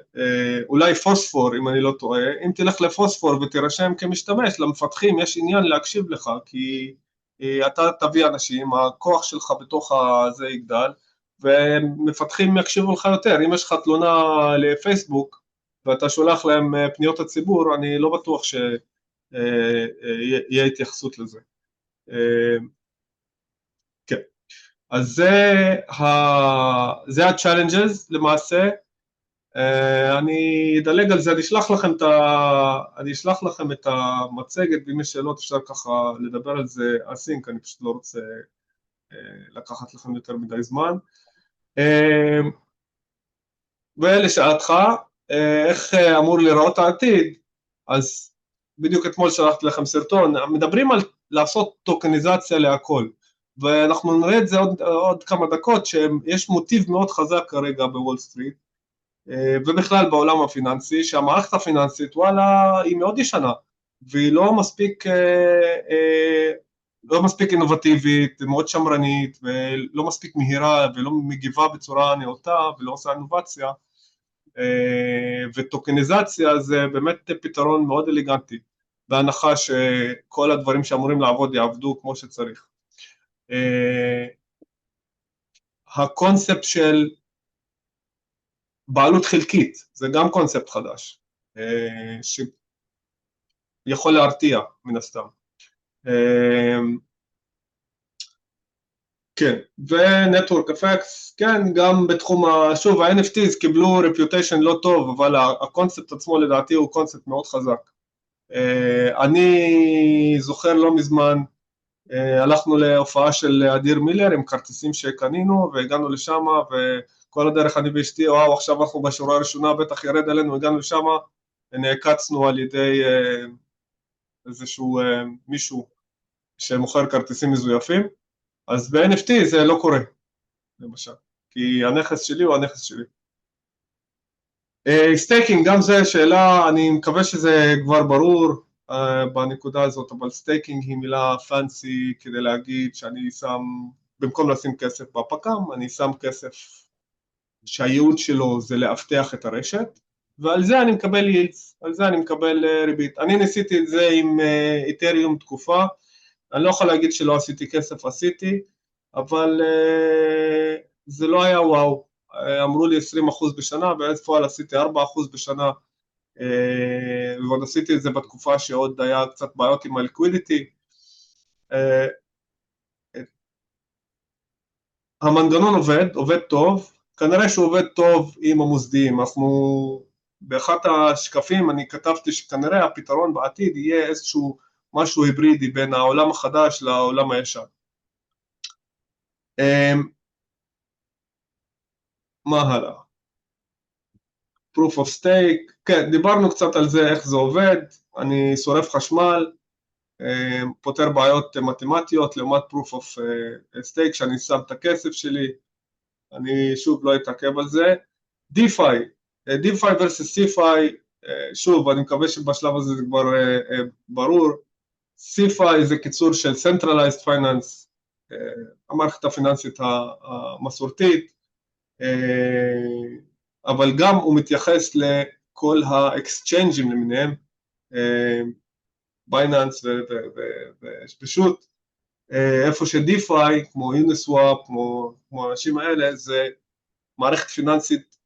אולי פוספור, אם אני לא טועה, אם תלך לפוספור ותירשם כמשתמש, למפתחים יש עניין להקשיב לך, כי אתה תביא אנשים, הכוח שלך בתוך זה יגדל, ומפתחים יקשיבו לך יותר. אם יש לך תלונה לפייסבוק, ואתה שולח להם פניות הציבור, אני לא בטוח שיהיה התייחסות לזה. כן. אז זה ה-challenges למעשה, אני אדלג על זה, אני אשלח לכם את המצגת, ואם יש שאלות אפשר ככה לדבר על זה אסינק, אני פשוט לא רוצה לקחת לכם יותר מדי זמן. ולשאלתך, איך אמור לראות העתיד, אז בדיוק אתמול שלחתי לכם סרטון, מדברים על לעשות טוקניזציה להכל, ואנחנו נראה את זה עוד כמה דקות, שיש מוטיב מאוד חזק כרגע בוול סטריט, ובכלל בעולם הפיננסי, שהמערכת הפיננסית, וואלה, היא מאוד ישנה, והיא לא מספיק אינובטיבית, מאוד שמרנית, ולא מספיק מהירה, ולא מגיבה בצורה נאותה, ולא עושה אינובציה, וטוקניזציה זה באמת פתרון מאוד אליגנטי, בהנחה שכל הדברים שאמורים לעבוד יעבדו כמו שצריך. הקונספט של בעלות חלקית, זה גם קונספט חדש, שיכול להרתיע מן הסתם. כן, ו-Network Effects, כן, גם בתחום, שוב, ה-NFTs קיבלו reputation לא טוב, אבל הקונספט עצמו לדעתי הוא קונספט מאוד חזק. אני זוכר לא מזמן, הלכנו להופעה של אדיר מילר עם כרטיסים שקנינו, והגענו לשם, וכל הדרך אני ואשתי, וואו, עכשיו אנחנו בשורה הראשונה, בטח ירד עלינו, הגענו לשם, ונעקצנו על ידי איזשהו מישהו שמוכר כרטיסים מזויפים, אז ב-NFT זה לא קורה, למשל, כי הנכס שלי הוא הנכס שלי. סטייקינג, גם זה שאלה, אני מקווה שזה כבר ברור בנקודה הזאת, אבל סטייקינג היא מילה פאנסי כדי להגיד שאני שם, במקום לשים כסף בהפקם, אני שם כסף שהייעוד שלו זה לאבטח את הרשת, ועל זה אני מקבל יילדס, על זה אני מקבל ריבית. אני ניסיתי את זה עם איתריום תקופה, אני לא יכול להגיד שלא עשיתי כסף, עשיתי, אבל זה לא היה וואו, אמרו לי 20% בשנה, בפועל עשיתי 4% בשנה, ועוד עשיתי את זה בתקופה שעוד היה קצת בעיות עם הליקווידיטי. המנגנון עובד טוב, כנראה שהוא עובד טוב עם המוסדיים, באחת השקפים אני כתבתי שכנראה הפתרון בעתיד יהיה איזשהו משהו היברידי בין העולם החדש לעולם הישן. מה הלאה? Proof of stake, כן, דיברנו קצת על זה, איך זה עובד, אני שורף חשמל, פותר בעיות מתמטיות לעומת Proof of stake, שאני שם את הכסף שלי, אני שוב לא אתעכב על זה. DeFi versus CeFi, שוב, אני מקווה שבשלב הזה זה כבר ברור, CeFi זה קיצור של Centralized Finance, המערכת הפיננסית המסורתית, אבל גם הוא מתייחס לכל האקסצ'יינג'ים למיניהם, בייננס ופשוט, איפה שדיפיי, כמו יוניסוואפ, כמו האנשים האלה, זה מערכת פיננסית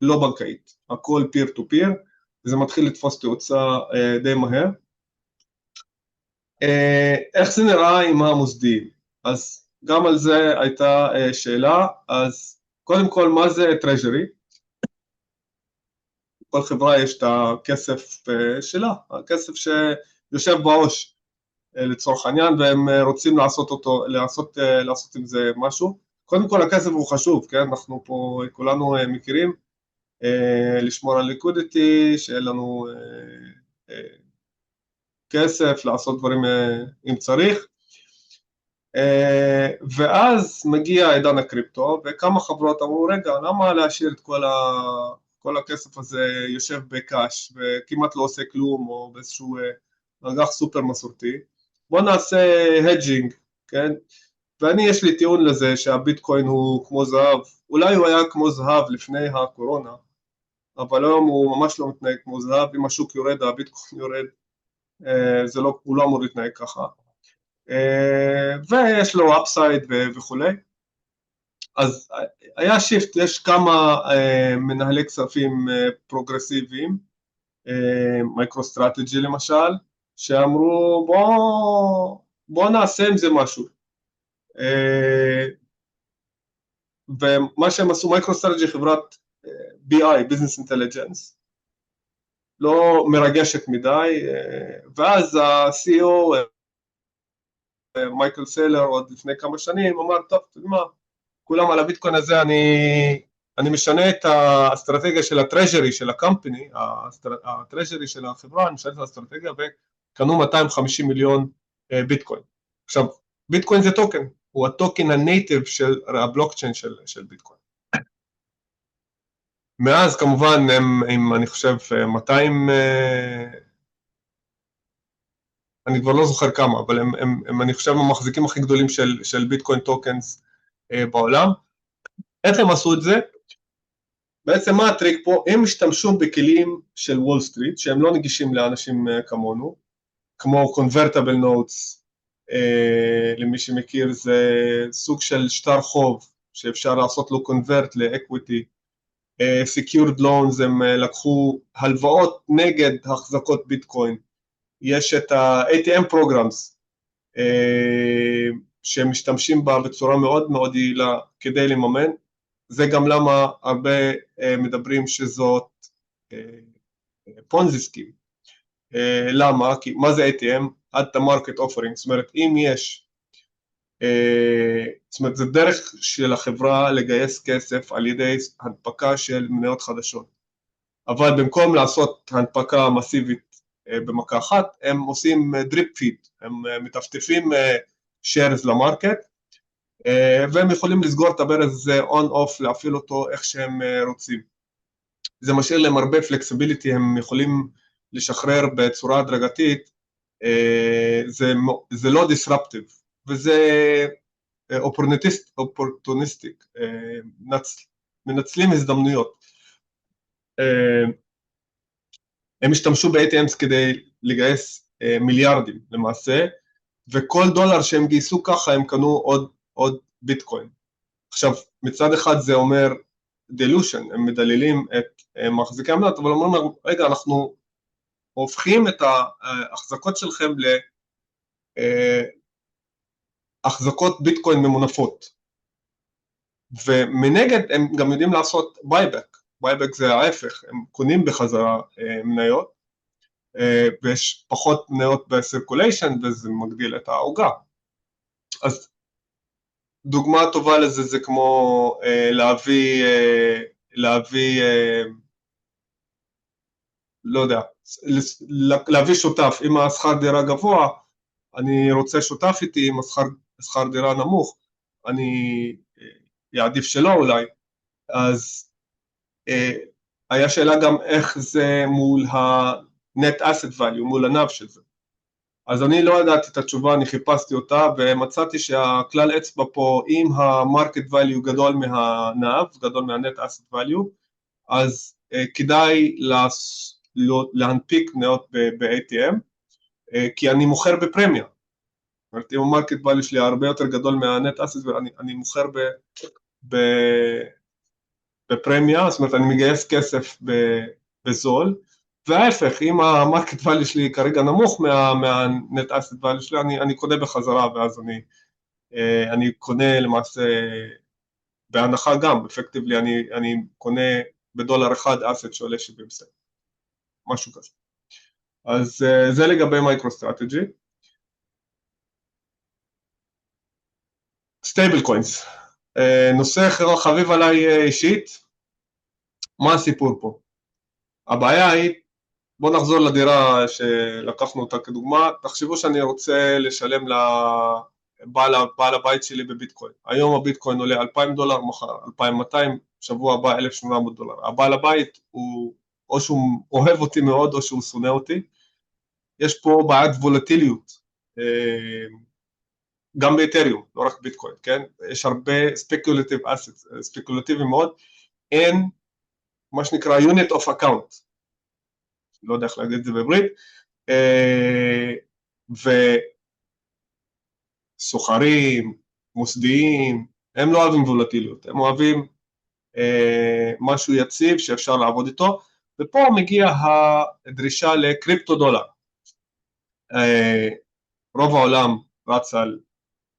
לא בנקאית, הכל פיר טו פיר, וזה מתחיל לתפוס תאוצה די מהר. איך זה נראה עם המוסדיים? אז גם על זה הייתה שאלה, אז קודם כל מה זה טרז'רי? כל חברה יש את הכסף שלה, הכסף שיושב בעו"ש לצורך העניין, והם רוצים לעשות עם זה משהו. קודם כל הכסף הוא חשוב, כן? אנחנו פה כולנו מכירים, לשמור על ליקודיטי, שיהיה לנו כסף, לעשות דברים אם צריך. ואז מגיע עידן הקריפטו, וכמה חברות אמרו, רגע, למה להשאיר את כל הכסף הזה יושב בקאש, וכמעט לא עושה כלום, או באיזשהו אג"ח סופר מסורתי, בוא נעשה hedging, כן? ואני יש לי טיעון לזה שהביטקוין הוא כמו זהב, אולי הוא היה כמו זהב לפני הקורונה, אבל היום הוא ממש לא מתנהג כמו זהב, אם השוק יורד, הביטקוין יורד, הוא לא אמור להתנהג ככה. ויש לו אפסייד וכולי. אז היה שיפט, יש כמה מנהלי כספים פרוגרסיביים, מייקרוסטרטג'י למשל, שאמרו בוא נעשה עם זה משהו. ומה שהם עשו, מייקרוסטרטג'י חברת BI, Business Intelligence, לא מרגשת מדי, ואז ה-CEO, מייקל סלר, עוד לפני כמה שנים, אמר, טוב, תדעי מה, כולם על הביטקוין הזה, אני משנה את האסטרטגיה של הטרז'רי של הקמפני, הטרז'רי של החברה, אני משנה את האסטרטגיה, וקנו 250 מיליון ביטקוין. עכשיו, ביטקוין זה טוקן, הוא הטוקן הנייטיב של הבלוקצ'יין של ביטקוין. מאז כמובן הם אני חושב 200, אני כבר לא זוכר כמה, אבל הם אני חושב המחזיקים הכי גדולים של ביטקוין טוקנס בעולם. איך הם עשו את זה? בעצם מה הטריק פה? הם השתמשו בכלים של וול סטריט, שהם לא נגישים לאנשים כמונו, כמו convertible notes, למי שמכיר זה סוג של שטר חוב, שאפשר לעשות לו convert ל-equity, secured loans, הם לקחו הלוואות נגד החזקות ביטקוין, יש את ה-ATM programs, שהם משתמשים בה בצורה מאוד מאוד יעילה כדי לממן. זה גם למה הרבה מדברים שזאת פונזי סקים. למה? כי מה זה ATM? At the market offering, זאת אומרת אם יש, זאת אומרת זה דרך של החברה לגייס כסף על ידי הנפקה של מניות חדשות, אבל במקום לעשות הנפקה מסיבית במכה אחת, הם עושים דריפ פיד, הם מטפטפים shares למרקט, והם יכולים לסגור את הברז הזה on off, להפעיל אותו איך שהם רוצים. זה משאיר להם הרבה flexibility, הם יכולים לשחרר בצורה הדרגתית, זה לא disruptive, וזה opportunistic, מנצלים הזדמנויות. הם השתמשו ב-ATMs כדי לגייס מיליארדים למעשה, וכל דולר שהם גייסו ככה הם קנו עוד ביטקוין. עכשיו, מצד אחד זה אומר delusion, הם מדללים את מחזיקי המניות, אבל אומרים, רגע, אנחנו הופכים את ההחזקות שלכם להחזקות ביטקוין ממונפות. ומנגד הם גם יודעים לעשות בייבק, בייבק זה ההפך, הם קונים בחזרה מניות, ויש פחות מניות בסירקוליישן וזה מגדיל את העוגה. אז דוגמה טובה לזה זה כמו לא יודע, להביא שותף, אם השכר דירה גבוה, אני רוצה שותף איתי, אם השכר דירה נמוך, אני יעדיף שלא אולי, אז היה שאלה גם איך זה מול ה-net asset value, מול הנב של זה. אז אני לא ידעתי את התשובה, אני חיפשתי אותה, ומצאתי שהכלל אצבע פה, אם ה-market value גדול מהנב, גדול מה-net asset value, אז כדאי להנפיק מניות ב-ATM, כי אני מוכר בפרמיה. זאת אומרת, אם ה-market value שלי הרבה יותר גדול מה-net asset value, אני מוכר בפרמיה, זאת אומרת, אני מגייס כסף בזול, וההפך, אם ה-market value שלי כרגע נמוך מה-net asset value שלי, אני קונה בחזרה, ואז אני קונה למעשה בהנחה גם, אפקטיבלי, אני קונה בדולר אחד asset שעולה 70 סנט, משהו כזה. אז זה לגבי מייקרו-סטרטג'י. סטייבל קוינס, נושא חביב עליי אישית, מה הסיפור פה? הבעיה היא, בואו נחזור לדירה שלקחנו אותה כדוגמה, תחשבו שאני רוצה לשלם לבעל הבית שלי בביטקוין, היום הביטקוין עולה $2,000, מחר 2,200, שבוע הבא $1,800, הבעל הבית הוא, או שהוא אוהב אותי מאוד או שהוא שונא אותי, יש פה בעיית וולטיליות, גם באתריום, לא רק ביטקוין, כן? יש הרבה speculative assets, ספקולטיביים מאוד, אין מה שנקרא unit of account, לא יודע איך להגיד את זה בעברית, וסוחרים, מוסדיים, הם לא אוהבים וולטיליות, הם אוהבים משהו יציב שאפשר לעבוד איתו, ופה מגיע הדרישה לקריפטו דולר. רוב העולם רץ על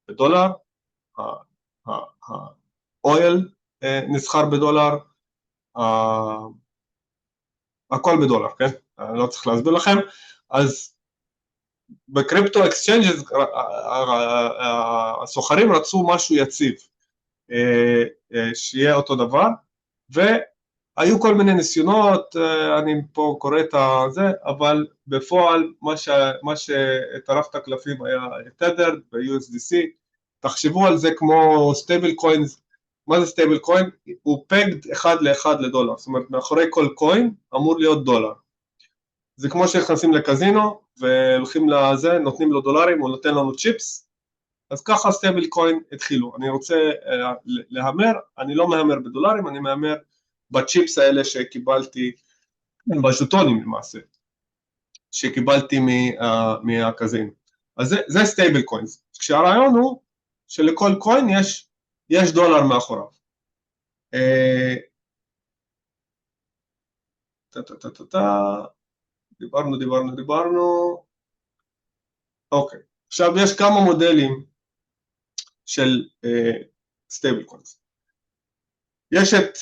בדולר, האויל נסחר בדולר, הכל בדולר, כן? אני לא צריך להסביר לכם, אז בקריפטו אקסצ'יינג'ס הסוחרים רצו משהו יציב, שיהיה אותו דבר, והיו כל מיני ניסיונות, אני פה קורא את זה, אבל בפועל מה שטרף את הקלפים היה תדר ב-USDC, תחשבו על זה כמו סטייבל קוינס, מה זה סטייבל קוין? הוא פגד אחד לאחד לדולר, זאת אומרת מאחורי כל קוין אמור להיות דולר. זה כמו שנכנסים לקזינו והולכים לזה, נותנים לו דולרים, הוא נותן לנו צ'יפס, אז ככה סטייבל קוין התחילו. אני רוצה להמר, אני לא מהמר בדולרים, אני מהמר בצ'יפס האלה שקיבלתי, בז'וטונים למעשה, שקיבלתי מהקזינו. אז זה סטייבל קוינס, כשהרעיון הוא שלכל קוין יש דולר מאחוריו. דיברנו. אוקיי, עכשיו יש כמה מודלים של סטייבל קוינס. יש את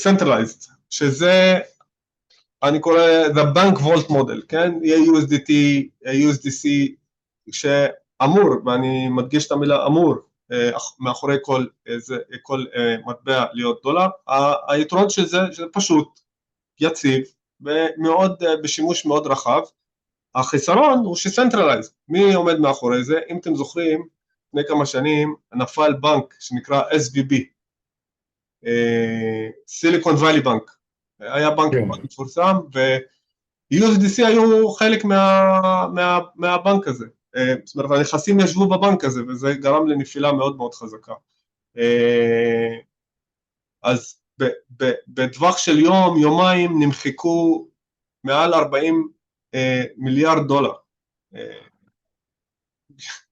Centralized, שזה, אני קורא The Bank Vault Model, כן? יהיה USDT, USDC, שאמור, ואני מדגיש את המילה אמור, מאחורי כל מטבע להיות דולר. היתרון של זה פשוט, יציב, ומאוד, בשימוש מאוד רחב. החיסרון הוא ש-Centralized, מי עומד מאחורי זה? אם אתם זוכרים, לפני כמה שנים נפל בנק שנקרא SVB, סיליקון ואלי בנק, היה בנק מאוד מפורסם, ו-USDC היו חלק מהבנק הזה, זאת אומרת, הנכסים ישבו בבנק הזה, וזה גרם לנפילה מאוד מאוד חזקה. אז בטווח של יום, יומיים, נמחקו מעל 40 מיליארד דולר.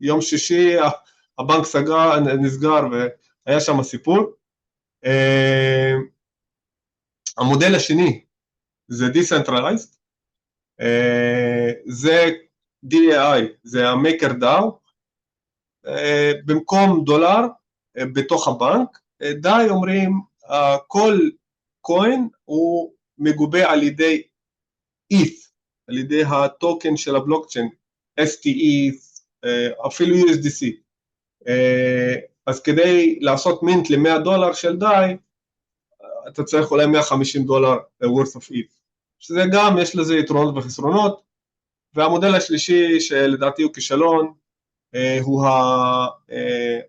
יום שישי הבנק נסגר והיה שם סיפור. המודל השני זה Decentralized, זה DAI, זה ה-MakerDAO, במקום דולר בתוך הבנק, די אומרים, כל קוין הוא מגובה על ידי ETH, על ידי הטוקן של הבלוקצ'יין, STE, אפילו USDC. אז כדי לעשות מינט $100 של די, אתה צריך אולי $150 worth of ETH, שזה גם יש לזה יתרונות וחסרונות. והמודל השלישי שלדעתי הוא כישלון, הוא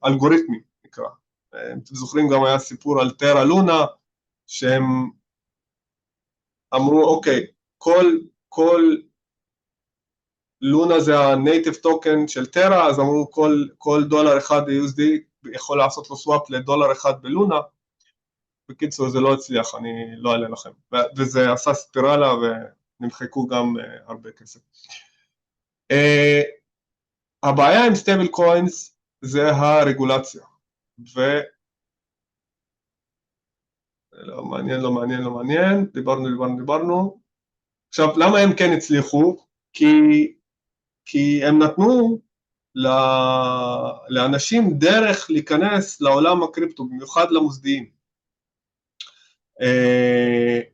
האלגוריתמי נקרא. אתם זוכרים גם היה סיפור על טרה לונה, שהם אמרו אוקיי, כל לונה זה ה-native token של טרה, אז אמרו כל דולר אחד USD יכול לעשות לו סוואפ לדולר אחד בלונה. בקיצור זה לא הצליח, אני לא אעלה לכם, וזה עשה ספירלה ונמחקו גם הרבה כסף. הבעיה עם סטייבל קוינס זה הרגולציה, לא מעניין, דיברנו. עכשיו, למה הם כן הצליחו? כי הם נתנו לאנשים דרך להיכנס לעולם הקריפטו, במיוחד למוסדיים.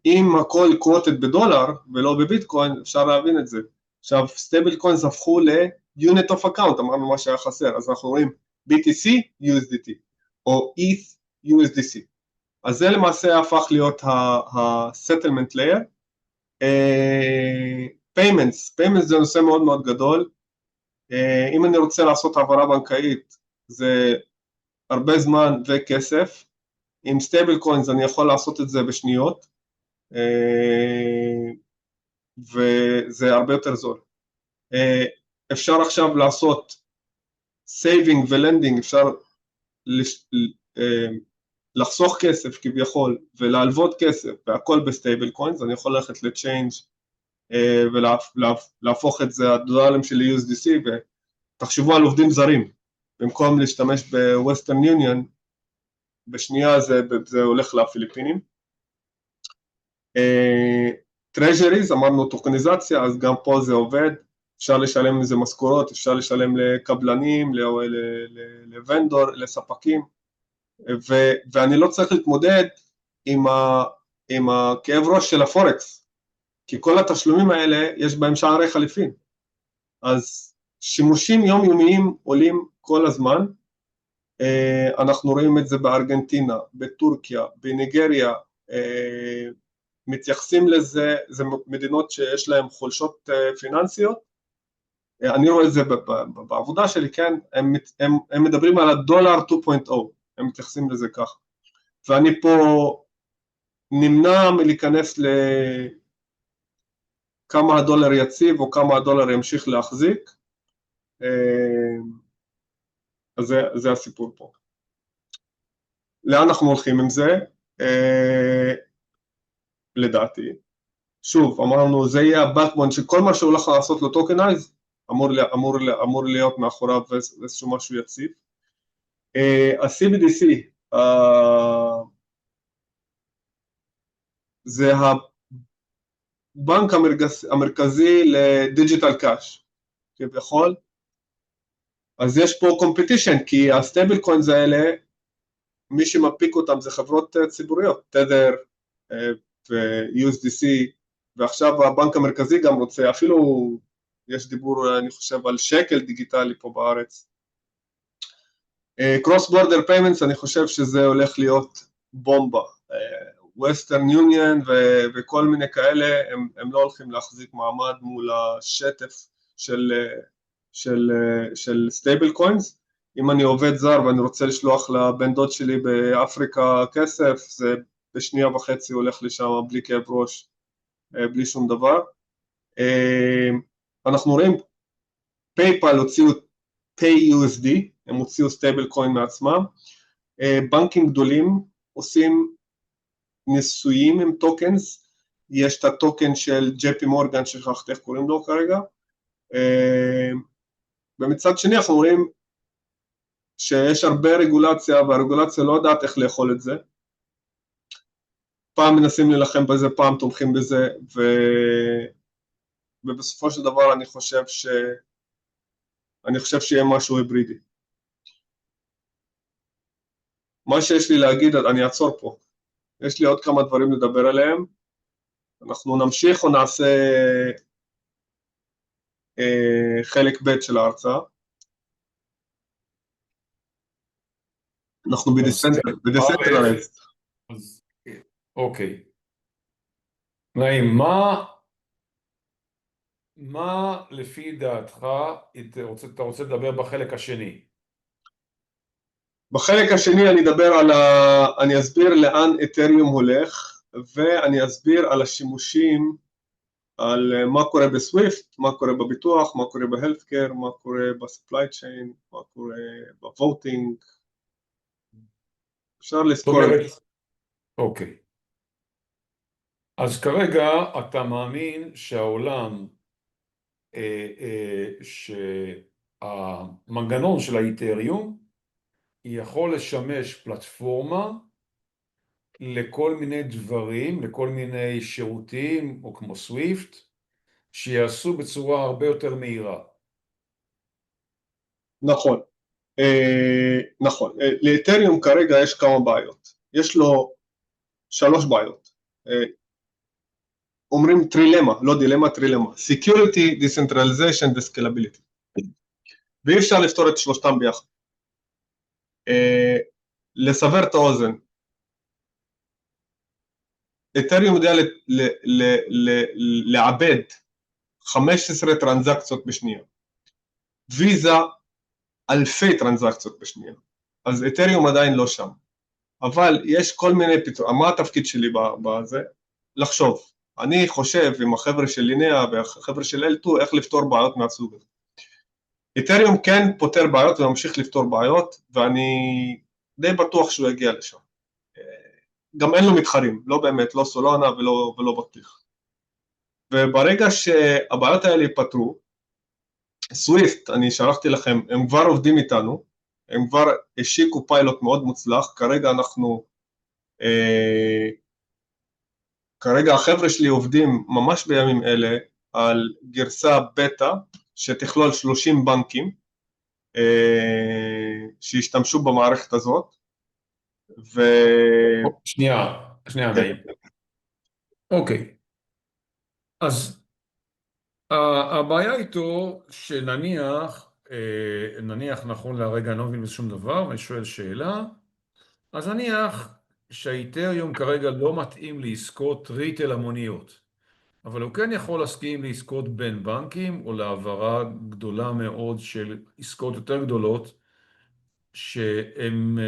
אם הכל קווטד בדולר ולא בביטקוין, אפשר להבין את זה. עכשיו, סטייבל קוינס הפכו ל-unit of account, אמרנו מה שהיה חסר, אז אנחנו רואים BTC, USDT, או ETH, USDC. אז זה למעשה הפך להיות ה-settlement layer. Payments זה נושא מאוד מאוד גדול. אם אני רוצה לעשות העברה בנקאית, זה הרבה זמן וכסף. עם סטייבל קוינס אני יכול לעשות את זה בשניות, וזה הרבה יותר זול. אפשר עכשיו לעשות saving ולנדינג, אפשר לחסוך כסף כביכול ולהלוות כסף, והכל בסטייבל קוינס. אני יכול ללכת לצ'יינג' ולהפוך את זה הדולרים של USDC, ותחשבו על עובדים זרים, במקום להשתמש בווסטרן יוניון, בשנייה זה הולך לפיליפינים. טרז'ריז, אמרנו טוקניזציה, אז גם פה זה עובד, אפשר לשלם לזה משכורות, אפשר לשלם לקבלנים, לוונדור, לספקים, ואני לא צריך להתמודד עם הכאב ראש של הפורקס, כי כל התשלומים האלה יש בהם שערי חליפין, אז שימושים יומיומיים עולים כל הזמן. אנחנו רואים את זה בארגנטינה, בטורקיה, בניגריה, מתייחסים לזה, זה מדינות שיש להן חולשות פיננסיות. אני רואה את זה בעבודה שלי, כן, הם מדברים על הדולר 2.0, הם מתייחסים לזה כך, ואני פה נמנע מלהיכנס לכמה הדולר יציב או כמה הדולר ימשיך להחזיק. אז זה הסיפור פה. לאן אנחנו הולכים עם זה? לדעתי, שוב, אמרנו, זה יהיה הבקבון שכל מה שהולך לעשות לו טוקנייז, אמור להיות מאחוריו איזשהו משהו יציב. ה-CBDC, זה הבנק המרכזי לדיג'יטל קאש, כביכול, אז יש פה competition, כי הסטייבל קוינס האלה, מי שמפיק אותם זה חברות ציבוריות, תדר ו-USDC, ועכשיו הבנק המרכזי גם רוצה, אפילו יש דיבור, אני חושב, על שקל דיגיטלי פה בארץ. Cross Border Payments, אני חושב שזה הולך להיות בומבה. Western Union וכל מיני כאלה, הם לא הולכים להחזיק מעמד מול השטף של סטייבל קוינס. אם אני עובד זר ואני רוצה לשלוח לבן דוד שלי באפריקה כסף, זה בשנייה וחצי הולך לשם בלי כאב ראש, בלי שום דבר. אנחנו רואים, PayPal הוציאו PayUSD, הם הוציאו סטייבל קוין מעצמם. בנקים גדולים עושים ניסויים עם טוקנס, יש את הטוקן של JP Morgan, שכחת איך קוראים לו כרגע. ומצד שני אנחנו רואים שיש הרבה רגולציה, והרגולציה לא יודעת איך לאכול את זה. פעם מנסים להילחם בזה, פעם תומכים בזה, ובסופו של דבר אני חושב שיהיה משהו היברידי. מה שיש לי להגיד, אני אעצור פה. יש לי עוד כמה דברים לדבר עליהם. אנחנו נמשיך או נעשה חלק ב' של ההרצאה. אנחנו בדסנטרלייזד. אוקיי. נעים, מה לפי דעתך, אתה רוצה לדבר בחלק השני? בחלק השני אני אסביר לאן אתריום הולך, ואני אסביר על השימושים, על מה קורה בסוויפט, מה קורה בביטוח, מה קורה בהלת'קר, מה קורה בספליי צ'יין, מה קורה בווטינג. אפשר לזכור את זה. אוקיי. אז כרגע אתה מאמין שהעולם, שהמנגנון של האתריום יכול לשמש פלטפורמה לכל מיני דברים, לכל מיני שירותים, או כמו סוויפט, שיעשו בצורה הרבה יותר מהירה. נכון. נכון. לאתריום כרגע יש כמה בעיות. יש לו 3 בעיות. אומרים טרילמה, לא דילמה, טרילמה. Security, Decentralization ו-Scalability. ואי אפשר לפתור את שלושתם ביחד. לסבר את האוזן. אתריום יודע לעבד 15 טרנזקציות בשנייה. ויזה אלפי טרנזקציות בשנייה. אז אתריום עדיין לא שם. אבל יש כל מיני פתרונות. מה התפקיד שלי בזה? לחשוב. אני חושב עם החבר'ה של לינאה והחבר'ה של L2 איך לפתור בעיות מהסוג הזה. אתריום כן פותר בעיות וממשיך לפתור בעיות, ואני די בטוח שהוא יגיע לשם. גם אין לו מתחרים, לא באמת, לא סולנה ולא בטיח. וברגע שהבעיות האלה ייפתרו, סוויפט, אני שלחתי לכם, הם כבר עובדים איתנו, הם כבר השיקו פיילוט מאוד מוצלח, כרגע החבר'ה שלי עובדים ממש בימים אלה על גרסה בטא, שתכלול 30 בנקים, שישתמשו במערכת הזאת, שנייה, נעים. אוקיי. אז הבעיה איתו שנניח נכון להרגע אני לא מבין בשום דבר, אני שואל שאלה, אז נניח שהאתריום כרגע לא מתאים לעסקות ריטל המוניות, אבל הוא כן יכול להסכים לעסקות בין בנקים או להעברה גדולה מאוד של עסקות יותר גדולות, שהם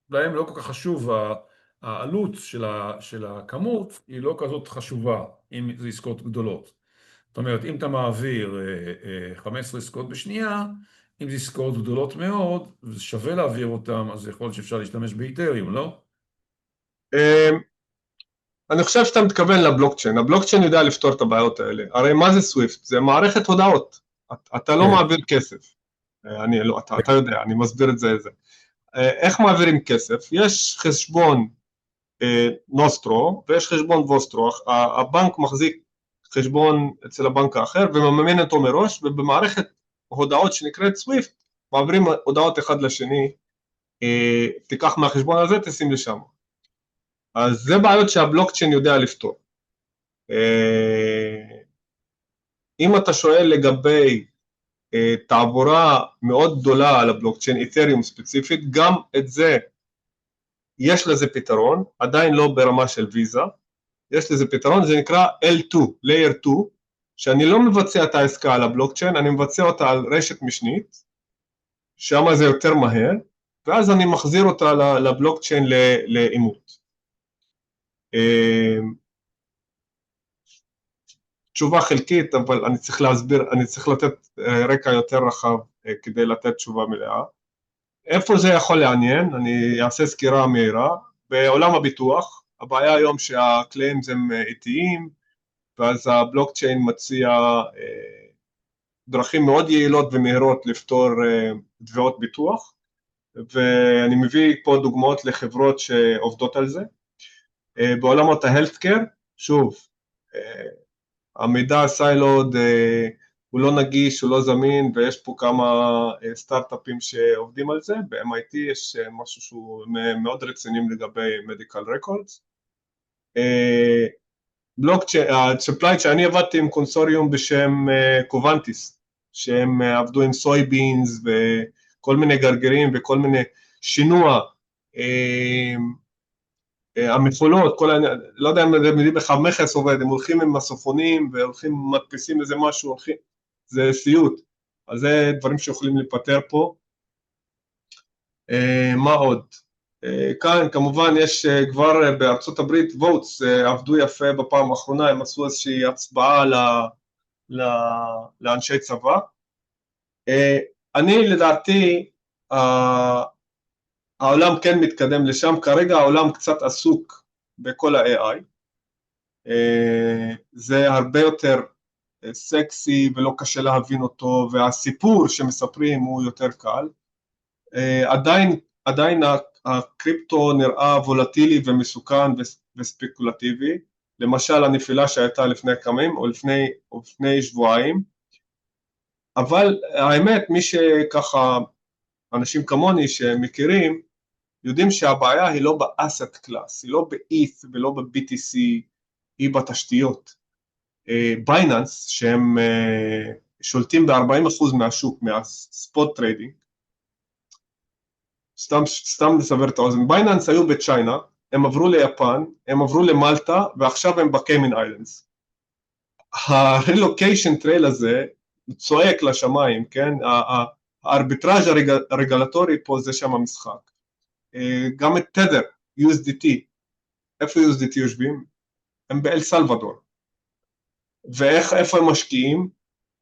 להם לא כל כך חשוב, העלות של הכמות היא לא כזאת חשובה אם זה עסקות גדולות. זאת אומרת, אם אתה מעביר 15 עסקות בשנייה, אם זה עסקאות גדולות מאוד, וזה שווה להעביר אותם, אז יכול להיות שאפשר להשתמש באתריום, לא? אני חושב שאתה מתכוון לבלוקצ'יין. הבלוקצ'יין יודע לפתור את הבעיות האלה. הרי מה זה סוויפט? זה מערכת הודעות. אתה לא מעביר כסף. אתה יודע, אני מסביר את זה. איך מעבירים כסף? יש חשבון נוסטרו ויש חשבון ווסטרו. הבנק מחזיק חשבון אצל הבנק האחר ומממן אותו מראש, ובמערכת הודעות שנקראת סוויפט, מעבירים הודעות אחד לשני, תיקח מהחשבון הזה, תשים לשם. אז זה בעיות שהבלוקצ'יין יודע לפתור. אם אתה שואל לגבי תעבורה מאוד גדולה על הבלוקצ'יין, איתריום ספציפית, גם את זה יש לזה פתרון, עדיין לא ברמה של ויזה, יש לזה פתרון, זה נקרא L2, Layer 2, שאני לא מבצע את העסקה על הבלוקצ'יין, אני מבצע אותה על רשת משנית, שם זה יותר מהר, ואז אני מחזיר אותה לבלוקצ'יין לאימות. תשובה חלקית, אבל אני צריך להסביר, אני צריך לתת רקע יותר רחב כדי לתת תשובה מלאה. איפה זה יכול לעניין? אני אעשה סקירה מהירה. בעולם הביטוח, הבעיה היום שהקליימס הם איטיים, ואז הבלוקצ'יין מציע דרכים מאוד יעילות ומהירות לפתור תביעות ביטוח, ואני מביא פה דוגמאות לחברות שעובדות על זה. בעולמות ההלת'קר, שוב, המידע הסיילוד הוא לא נגיש, הוא לא זמין, ויש פה כמה סטארט-אפים שעובדים על זה. ב-MIT יש משהו שהוא מאוד רציני לגבי medical records. הצ'פלייט שאני עבדתי עם קונסוריום בשם קובנטיס, שהם עבדו עם סויבינס וכל מיני גרגרים וכל מיני שינוע, המפולות, לא יודע אם אתם יודעים איך המכס עובד, הם הולכים עם מסופונים והולכים מדפיסים איזה משהו, זה סיוט, אז זה דברים שיכולים להיפטר פה. מה עוד? כאן כמובן יש כבר בארצות הברית votes, עבדו יפה בפעם האחרונה, הם עשו איזושהי הצבעה לאנשי צבא. אני לדעתי, העולם כן מתקדם לשם, כרגע העולם קצת עסוק בכל ה-AI, זה הרבה יותר סקסי ולא קשה להבין אותו, והסיפור שמספרים הוא יותר קל, עדיין הקריפטו נראה וולטילי ומסוכן וספקולטיבי, למשל הנפילה שהייתה לפני כמה ימים או לפני שבועיים, אבל האמת מי שככה, אנשים כמוני שמכירים, יודעים שהבעיה היא לא באסט קלאס, היא לא ב-ETH ולא ב-BTC, היא בתשתיות. בייננס, שהם שולטים ב-40% מהשוק, מהספוט טריידינג, סתם לסבר את האוזן, בייננס היו בצ'יינה, הם עברו ליפן, הם עברו למלטה, ועכשיו הם בקיימן איילנדס. הרילוקיישן טרייל הזה צועק לשמיים, כן? הארביטראז' הרגולטורי פה זה שם המשחק. גם את תדר, USDT, איפה USDT יושבים? הם באל סלבדור. ואיפה הם משקיעים?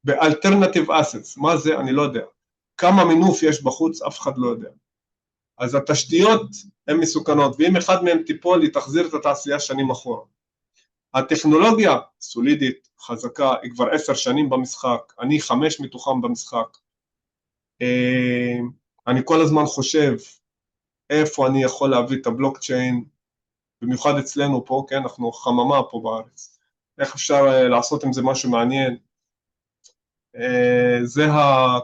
באלטרנטיב אסטס, מה זה? אני לא יודע. כמה מינוף יש בחוץ? אף אחד לא יודע. אז התשתיות הן מסוכנות, ואם אחד מהם טיפול, היא תחזיר את התעשייה שנים אחורה. הטכנולוגיה סולידית, חזקה, היא כבר 10 שנים במשחק, אני 5 מתוכם במשחק. אני כל הזמן חושב, איפה אני יכול להביא את הבלוקצ'יין, במיוחד אצלנו פה, כן, אנחנו חממה פה בארץ, איך אפשר לעשות עם זה משהו מעניין, זה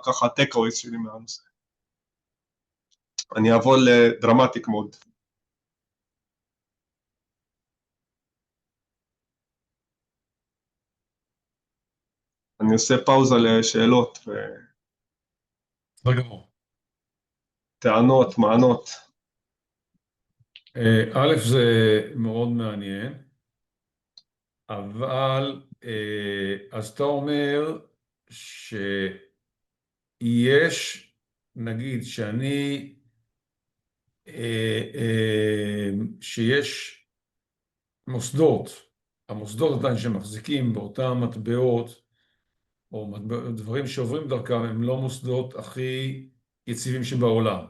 ככה הטייק-אווייז שלי מהנושא. אני אעבור לדרמטיק מוד. אני עושה פאוזה לשאלות וטענות, מענות. א', זה מאוד מעניין, אבל אז אתה אומר שיש, נגיד שיש מוסדות, המוסדות עדיין שמחזיקים באותם מטבעות, או דברים שעוברים דרכם, הם לא מוסדות הכי יציבים שבעולם.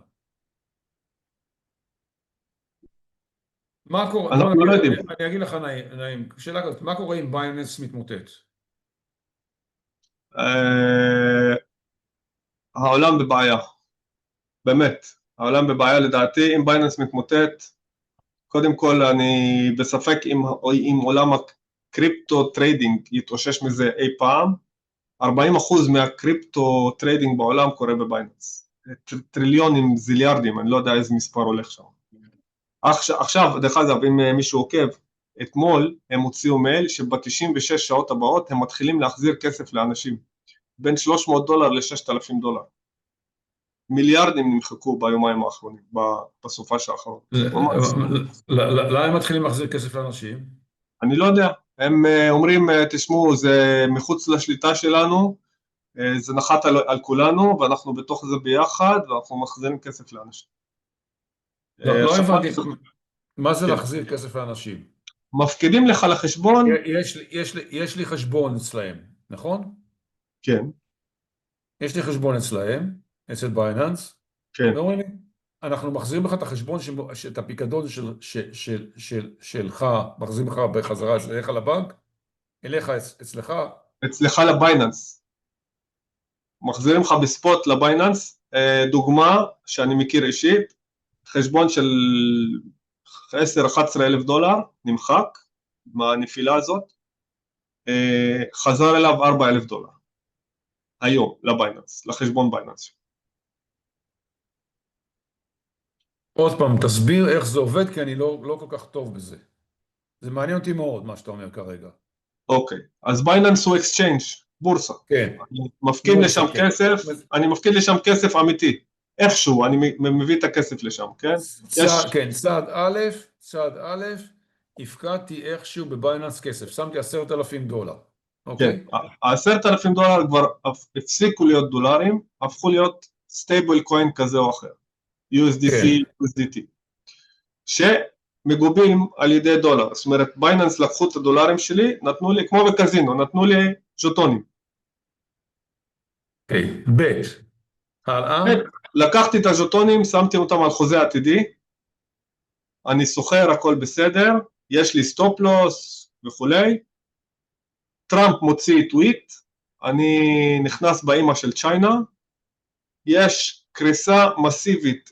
מה קורה? אנחנו לא יודעים. אני אגיד לך נעים, שאלה כזאת, מה קורה אם בייננס מתמוטט? העולם בבעיה, באמת, העולם בבעיה לדעתי, אם בייננס מתמוטט, קודם כל אני בספק אם עולם הקריפטו טריידינג יתאושש מזה אי פעם, 40% מהקריפטו טריידינג בעולם קורה בבייננס. טריליונים, זיליארדים, אני לא יודע איזה מספר הולך שם. עכשיו, דרך אגב, אם מישהו עוקב, אתמול הם הוציאו מייל שב-96 שעות הבאות הם מתחילים להחזיר כסף לאנשים, בין $300 ל$6,000. מיליארדים נמחקו ביומיים האחרונים, בסופש האחרון. למה הם מתחילים להחזיר כסף לאנשים? אני לא יודע, הם אומרים, תשמעו, זה מחוץ לשליטה שלנו, זה נחת על כולנו, ואנחנו בתוך זה ביחד, ואנחנו מחזירים כסף לאנשים. לא הבנתי, מה זה להחזיר כסף לאנשים? מפקידים לך לחשבון. יש לי חשבון אצלהם, נכון? כן. יש לי חשבון אצלהם, אצל בייננס. כן. ואומרים לי, אנחנו מחזירים לך את החשבון, את הפיקדון שלך, מחזירים לך בחזרה אליך לבנק, אליך אצלך. אצלך לבייננס. מחזירים לך בספוט לבייננס, דוגמה שאני מכיר אישית, חשבון של $10,000-11,000 נמחק מהנפילה הזאת, חזר אליו $4,000 היום לבייננס, לחשבון בייננס. עוד פעם, תסביר איך זה עובד, כי אני לא כל כך טוב בזה. זה מעניין אותי מאוד מה שאתה אומר כרגע. אוקיי, אז בייננס הוא אקסצ'יינג', בורסה. כן. אני מפקיד לשם כסף, אני מפקיד לשם כסף אמיתי. איכשהו, אני מביא את הכסף לשם, כן? כן, צעד א', הפקדתי איכשהו בבייננס כסף, שמתי $10,000, אוקיי? כן, $10,000 כבר הפסיקו להיות דולרים, הפכו להיות סטייבל קוין כזה או אחר, USDC, USDT, שמגובים על ידי דולר, זאת אומרת, בייננס לקחו את הדולרים שלי, נתנו לי, כמו בקזינו, נתנו לי ז'וטונים. אוקיי, הלאה? לקחתי את הז'וטונים, שמתי אותם על חוזה עתידי, אני סוחר, הכל בסדר, יש לי סטופ לוס וכולי, טראמפ מוציא טוויט, אני נכנס באמא של צ'יינה, יש קריסה מסיבית,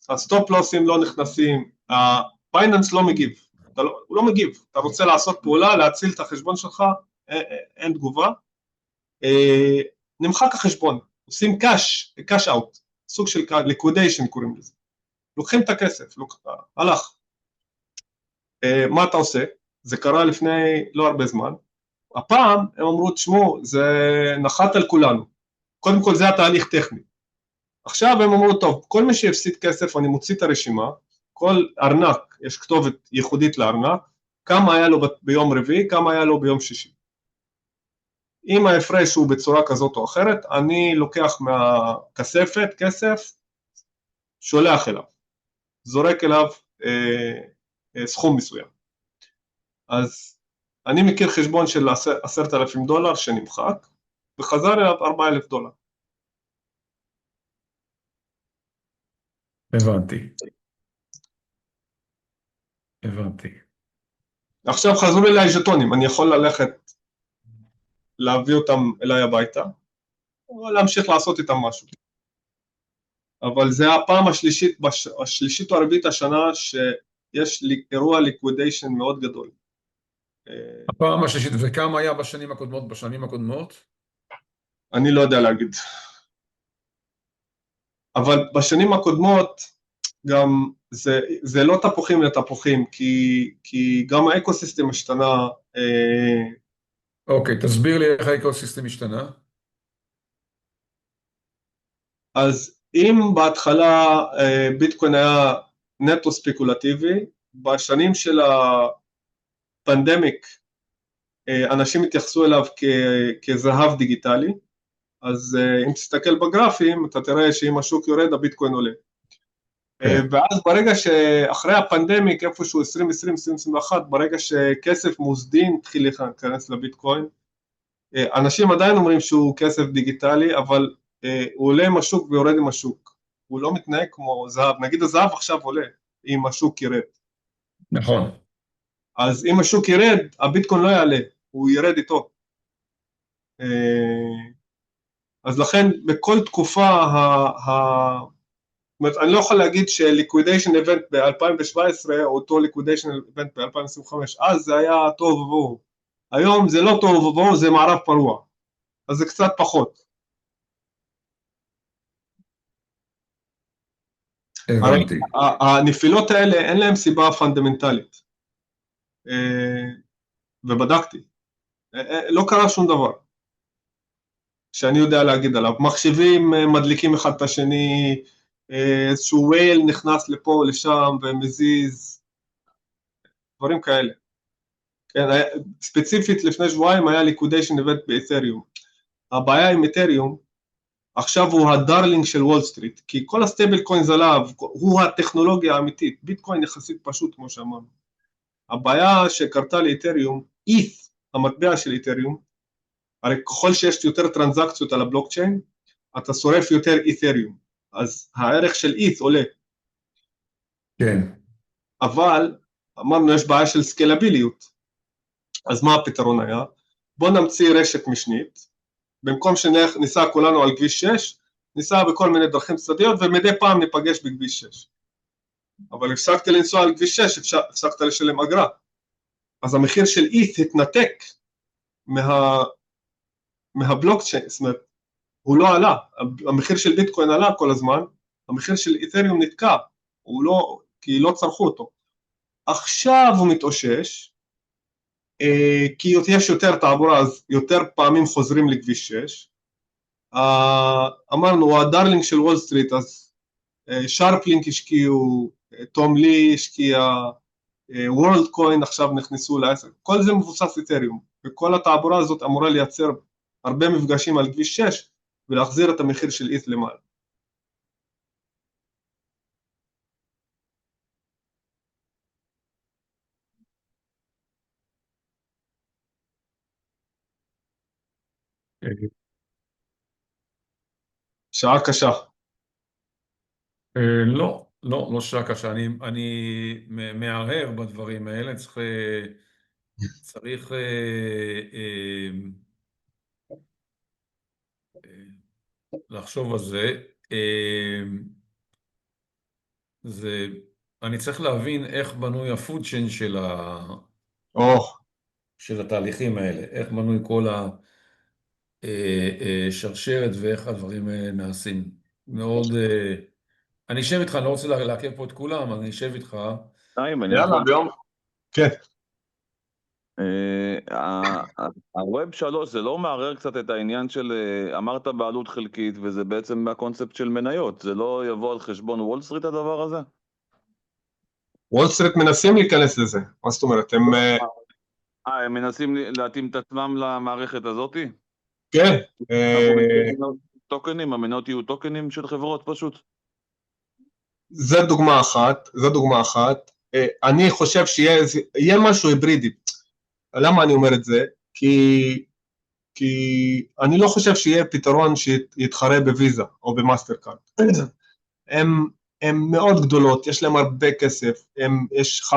הסטופ לוסים לא נכנסים, הבייננס לא מגיב, הוא לא מגיב, אתה רוצה לעשות פעולה, להציל את החשבון שלך, אין תגובה, נמחק החשבון, עושים cash out, סוג של liquidation קוראים לזה, לוקחים את הכסף, הלך, מה אתה עושה? זה קרה לפני לא הרבה זמן, הפעם הם אמרו, תשמעו, זה נחת על כולנו, קודם כל זה התהליך טכני, עכשיו הם אמרו, טוב, כל מי שהפסיד כסף, אני מוציא את הרשימה, כל ארנק, יש כתובת ייחודית לארנק, כמה היה לו ביום רביעי, כמה היה לו ביום שישי. אם ההפרש הוא בצורה כזאת או אחרת, אני לוקח מהכספת, כסף, שולח אליו, זורק אליו סכום מסוים. אז אני מכיר חשבון של $10,000 שנמחק, וחזר אליו $4,000. הבנתי. עכשיו חזרו אליי ז'וטונים, אני יכול ללכת, להביא אותם אליי הביתה, או להמשיך לעשות איתם משהו. אבל זה הפעם השלישית או הרביעית השנה שיש לי אירוע ליקווידיישן מאוד גדול. הפעם השלישית, וכמה היה בשנים הקודמות? אני לא יודע להגיד. אבל בשנים הקודמות גם זה לא תפוחים לתפוחים, כי גם האקוסיסטם השתנה. אוקיי, תסביר לי איך האקוסיסטם השתנה. אז אם בהתחלה ביטקוין היה נטו ספקולטיבי, בשנים של הפנדמיק אנשים התייחסו אליו כזהב דיגיטלי, אז אם תסתכל בגרפים אתה תראה שאם השוק יורד הביטקוין עולה. ואז ברגע שאחרי הפנדמיק איפשהו 2020-2021, ברגע שכסף מוסדי התחיל להיכנס לביטקוין, אנשים עדיין אומרים שהוא כסף דיגיטלי, אבל הוא עולה עם השוק ויורד עם השוק, הוא לא מתנהג כמו זהב, נגיד הזהב עכשיו עולה אם השוק ירד. נכון. אז אם השוק ירד, הביטקוין לא יעלה, הוא ירד איתו. אז לכן בכל תקופה, אני לא יכול להגיד שליקווידיישן איבנט ב-2017 או אותו ליקווידיישן איבנט ב-2025, אז זה היה טוב ובואו. היום זה לא טוב ובואו, זה מערב פרוע. אז זה קצת פחות. הבנתי. הנפילות האלה אין להם סיבה פונדמנטלית, ובדקתי, לא קרה שום דבר שאני יודע להגיד עליו. מחשבים מדליקים אחד את השני, איזשהו וייל נכנס לפה או לשם ומזיז, דברים כאלה. כן, ספציפית לפני שבועיים היה ליקודיישן איבנט באתריום. הבעיה עם אתריום, עכשיו הוא הדרלינג של וול סטריט, כי כל הסטייבל קוינס עליו, הוא הטכנולוגיה האמיתית, ביטקוין יחסית פשוט כמו שאמרנו. הבעיה שקרתה לאתריום, ETH, המטבע של אתריום, הרי ככל שיש יותר טרנזקציות על הבלוקצ'יין, אתה שורף יותר אתריום, אז הערך של ETH עולה. כן. אבל אמרנו יש בעיה של סקלביליות, אז מה הפתרון היה? בוא נמציא רשת משנית, במקום שניסע כולנו על כביש 6, ניסע בכל מיני דרכים צדדיות, ומדי פעם ניפגש בכביש 6. אבל הפסקת לנסוע על כביש 6, הפסקת לשלם אגרה. אז המחיר של ETH התנתק מהבלוקצ'יין, זאת אומרת, הוא לא עלה, המחיר של ביטקוין עלה כל הזמן, המחיר של אתריום נתקע, כי לא צרכו אותו. עכשיו הוא מתאושש, כי יש יותר תעבורה, אז יותר פעמים חוזרים לכביש 6, אמרנו, הוא הדרלינג של וול סטריט, אז שרפלינק השקיעו, תום לי השקיע, וורלד קוין עכשיו נכנסו לעסק, כל זה מבוסס אתריום, וכל התעבורה הזאת אמורה לייצר הרבה מפגשים על כביש 6, ולהחזיר את המחיר של ETH למעלה. שעה קשה. לא שעה קשה, אני מהרהר בדברים האלה, צריך לחשוב על זה. אני צריך להבין איך בנוי הפוד צ'יין של התהליכים האלה, איך בנוי כל השרשרת ואיך הדברים האלה נעשים. מאוד, אני אשב איתך, אני לא רוצה לעכב פה את כולם, אני אשב איתך. יאללה, ביום. כן. הווב 3 זה לא מערער קצת את העניין של, אמרת בעלות חלקית, וזה בעצם מהקונספט של מניות, זה לא יבוא על חשבון וול סטריט הדבר הזה? וול סטריט מנסים להיכנס לזה, מה זאת אומרת? הם מנסים להתאים את עצמם למערכת הזאת? כן. טוקנים, המניות יהיו טוקנים של חברות פשוט? זה דוגמה אחת, אני חושב שיהיה משהו היברידי. למה אני אומר את זה? כי אני לא חושב שיהיה פתרון שיתחרה בוויזה או במאסטר קארד. הן מאוד גדולות, יש להם הרבה כסף,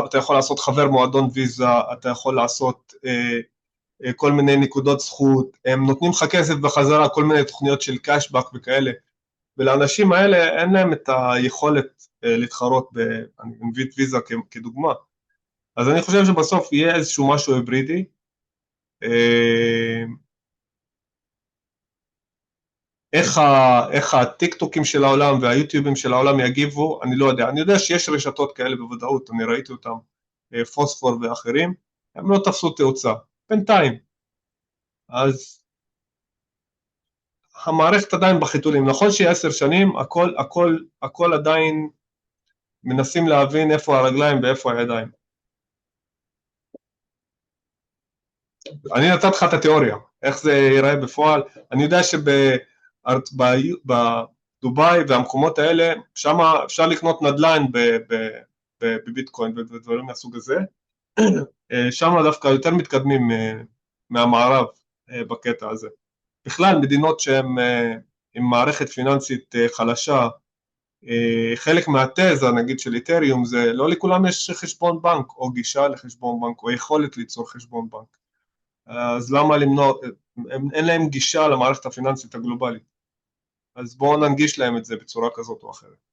אתה יכול לעשות חבר מועדון ויזה, אתה יכול לעשות כל מיני נקודות זכות, הם נותנים לך כסף בחזרה, כל מיני תוכניות של קאשבק וכאלה, ולאנשים האלה אין להם את היכולת להתחרות, אני מביא את ויזה כדוגמה. אז אני חושב שבסוף יהיה איזשהו משהו היברידי, איך הטיק-טוקים של העולם והיוטיובים של העולם יגיבו, אני לא יודע. אני יודע שיש רשתות כאלה בוודאות, אני ראיתי אותם, פוספור ואחרים, הם לא תפסו תאוצה, בינתיים. אז המערכת עדיין בחיתולים, נכון שהיא 10 שנים, הכל עדיין מנסים להבין איפה הרגליים ואיפה הידיים. אני נתתי לך את התיאוריה, איך זה ייראה בפועל. אני יודע בדובאי והמקומות האלה, שם אפשר לקנות נדל"ן בביטקוין ודברים מהסוג הזה, שם דווקא יותר מתקדמים מהמערב בקטע הזה. בכלל מדינות שהן עם מערכת פיננסית חלשה, חלק מהתזה נגיד של אתריום זה לא לכולם יש חשבון בנק או גישה לחשבון בנק או יכולת ליצור חשבון בנק, אז למה למנוע, אין להם גישה למערכת הפיננסית הגלובלית, אז בואו ננגיש להם את זה בצורה כזאת או אחרת.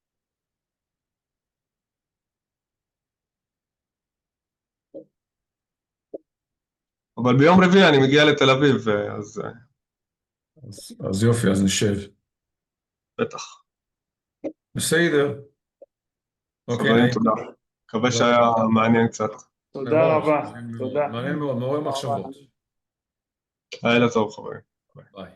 אבל ביום רביעי אני מגיע לתל אביב, אז אז יופי, אז נשב. בטח. בסדר. אוקיי, חברים, נעים. תודה. מקווה תודה שהיה רבה. מעניין קצת. תודה מאוד, רבה, מעניין מאוד, תודה. מעניין מאוד, מעורר מחשבות. לילה טוב, חברים. ביי.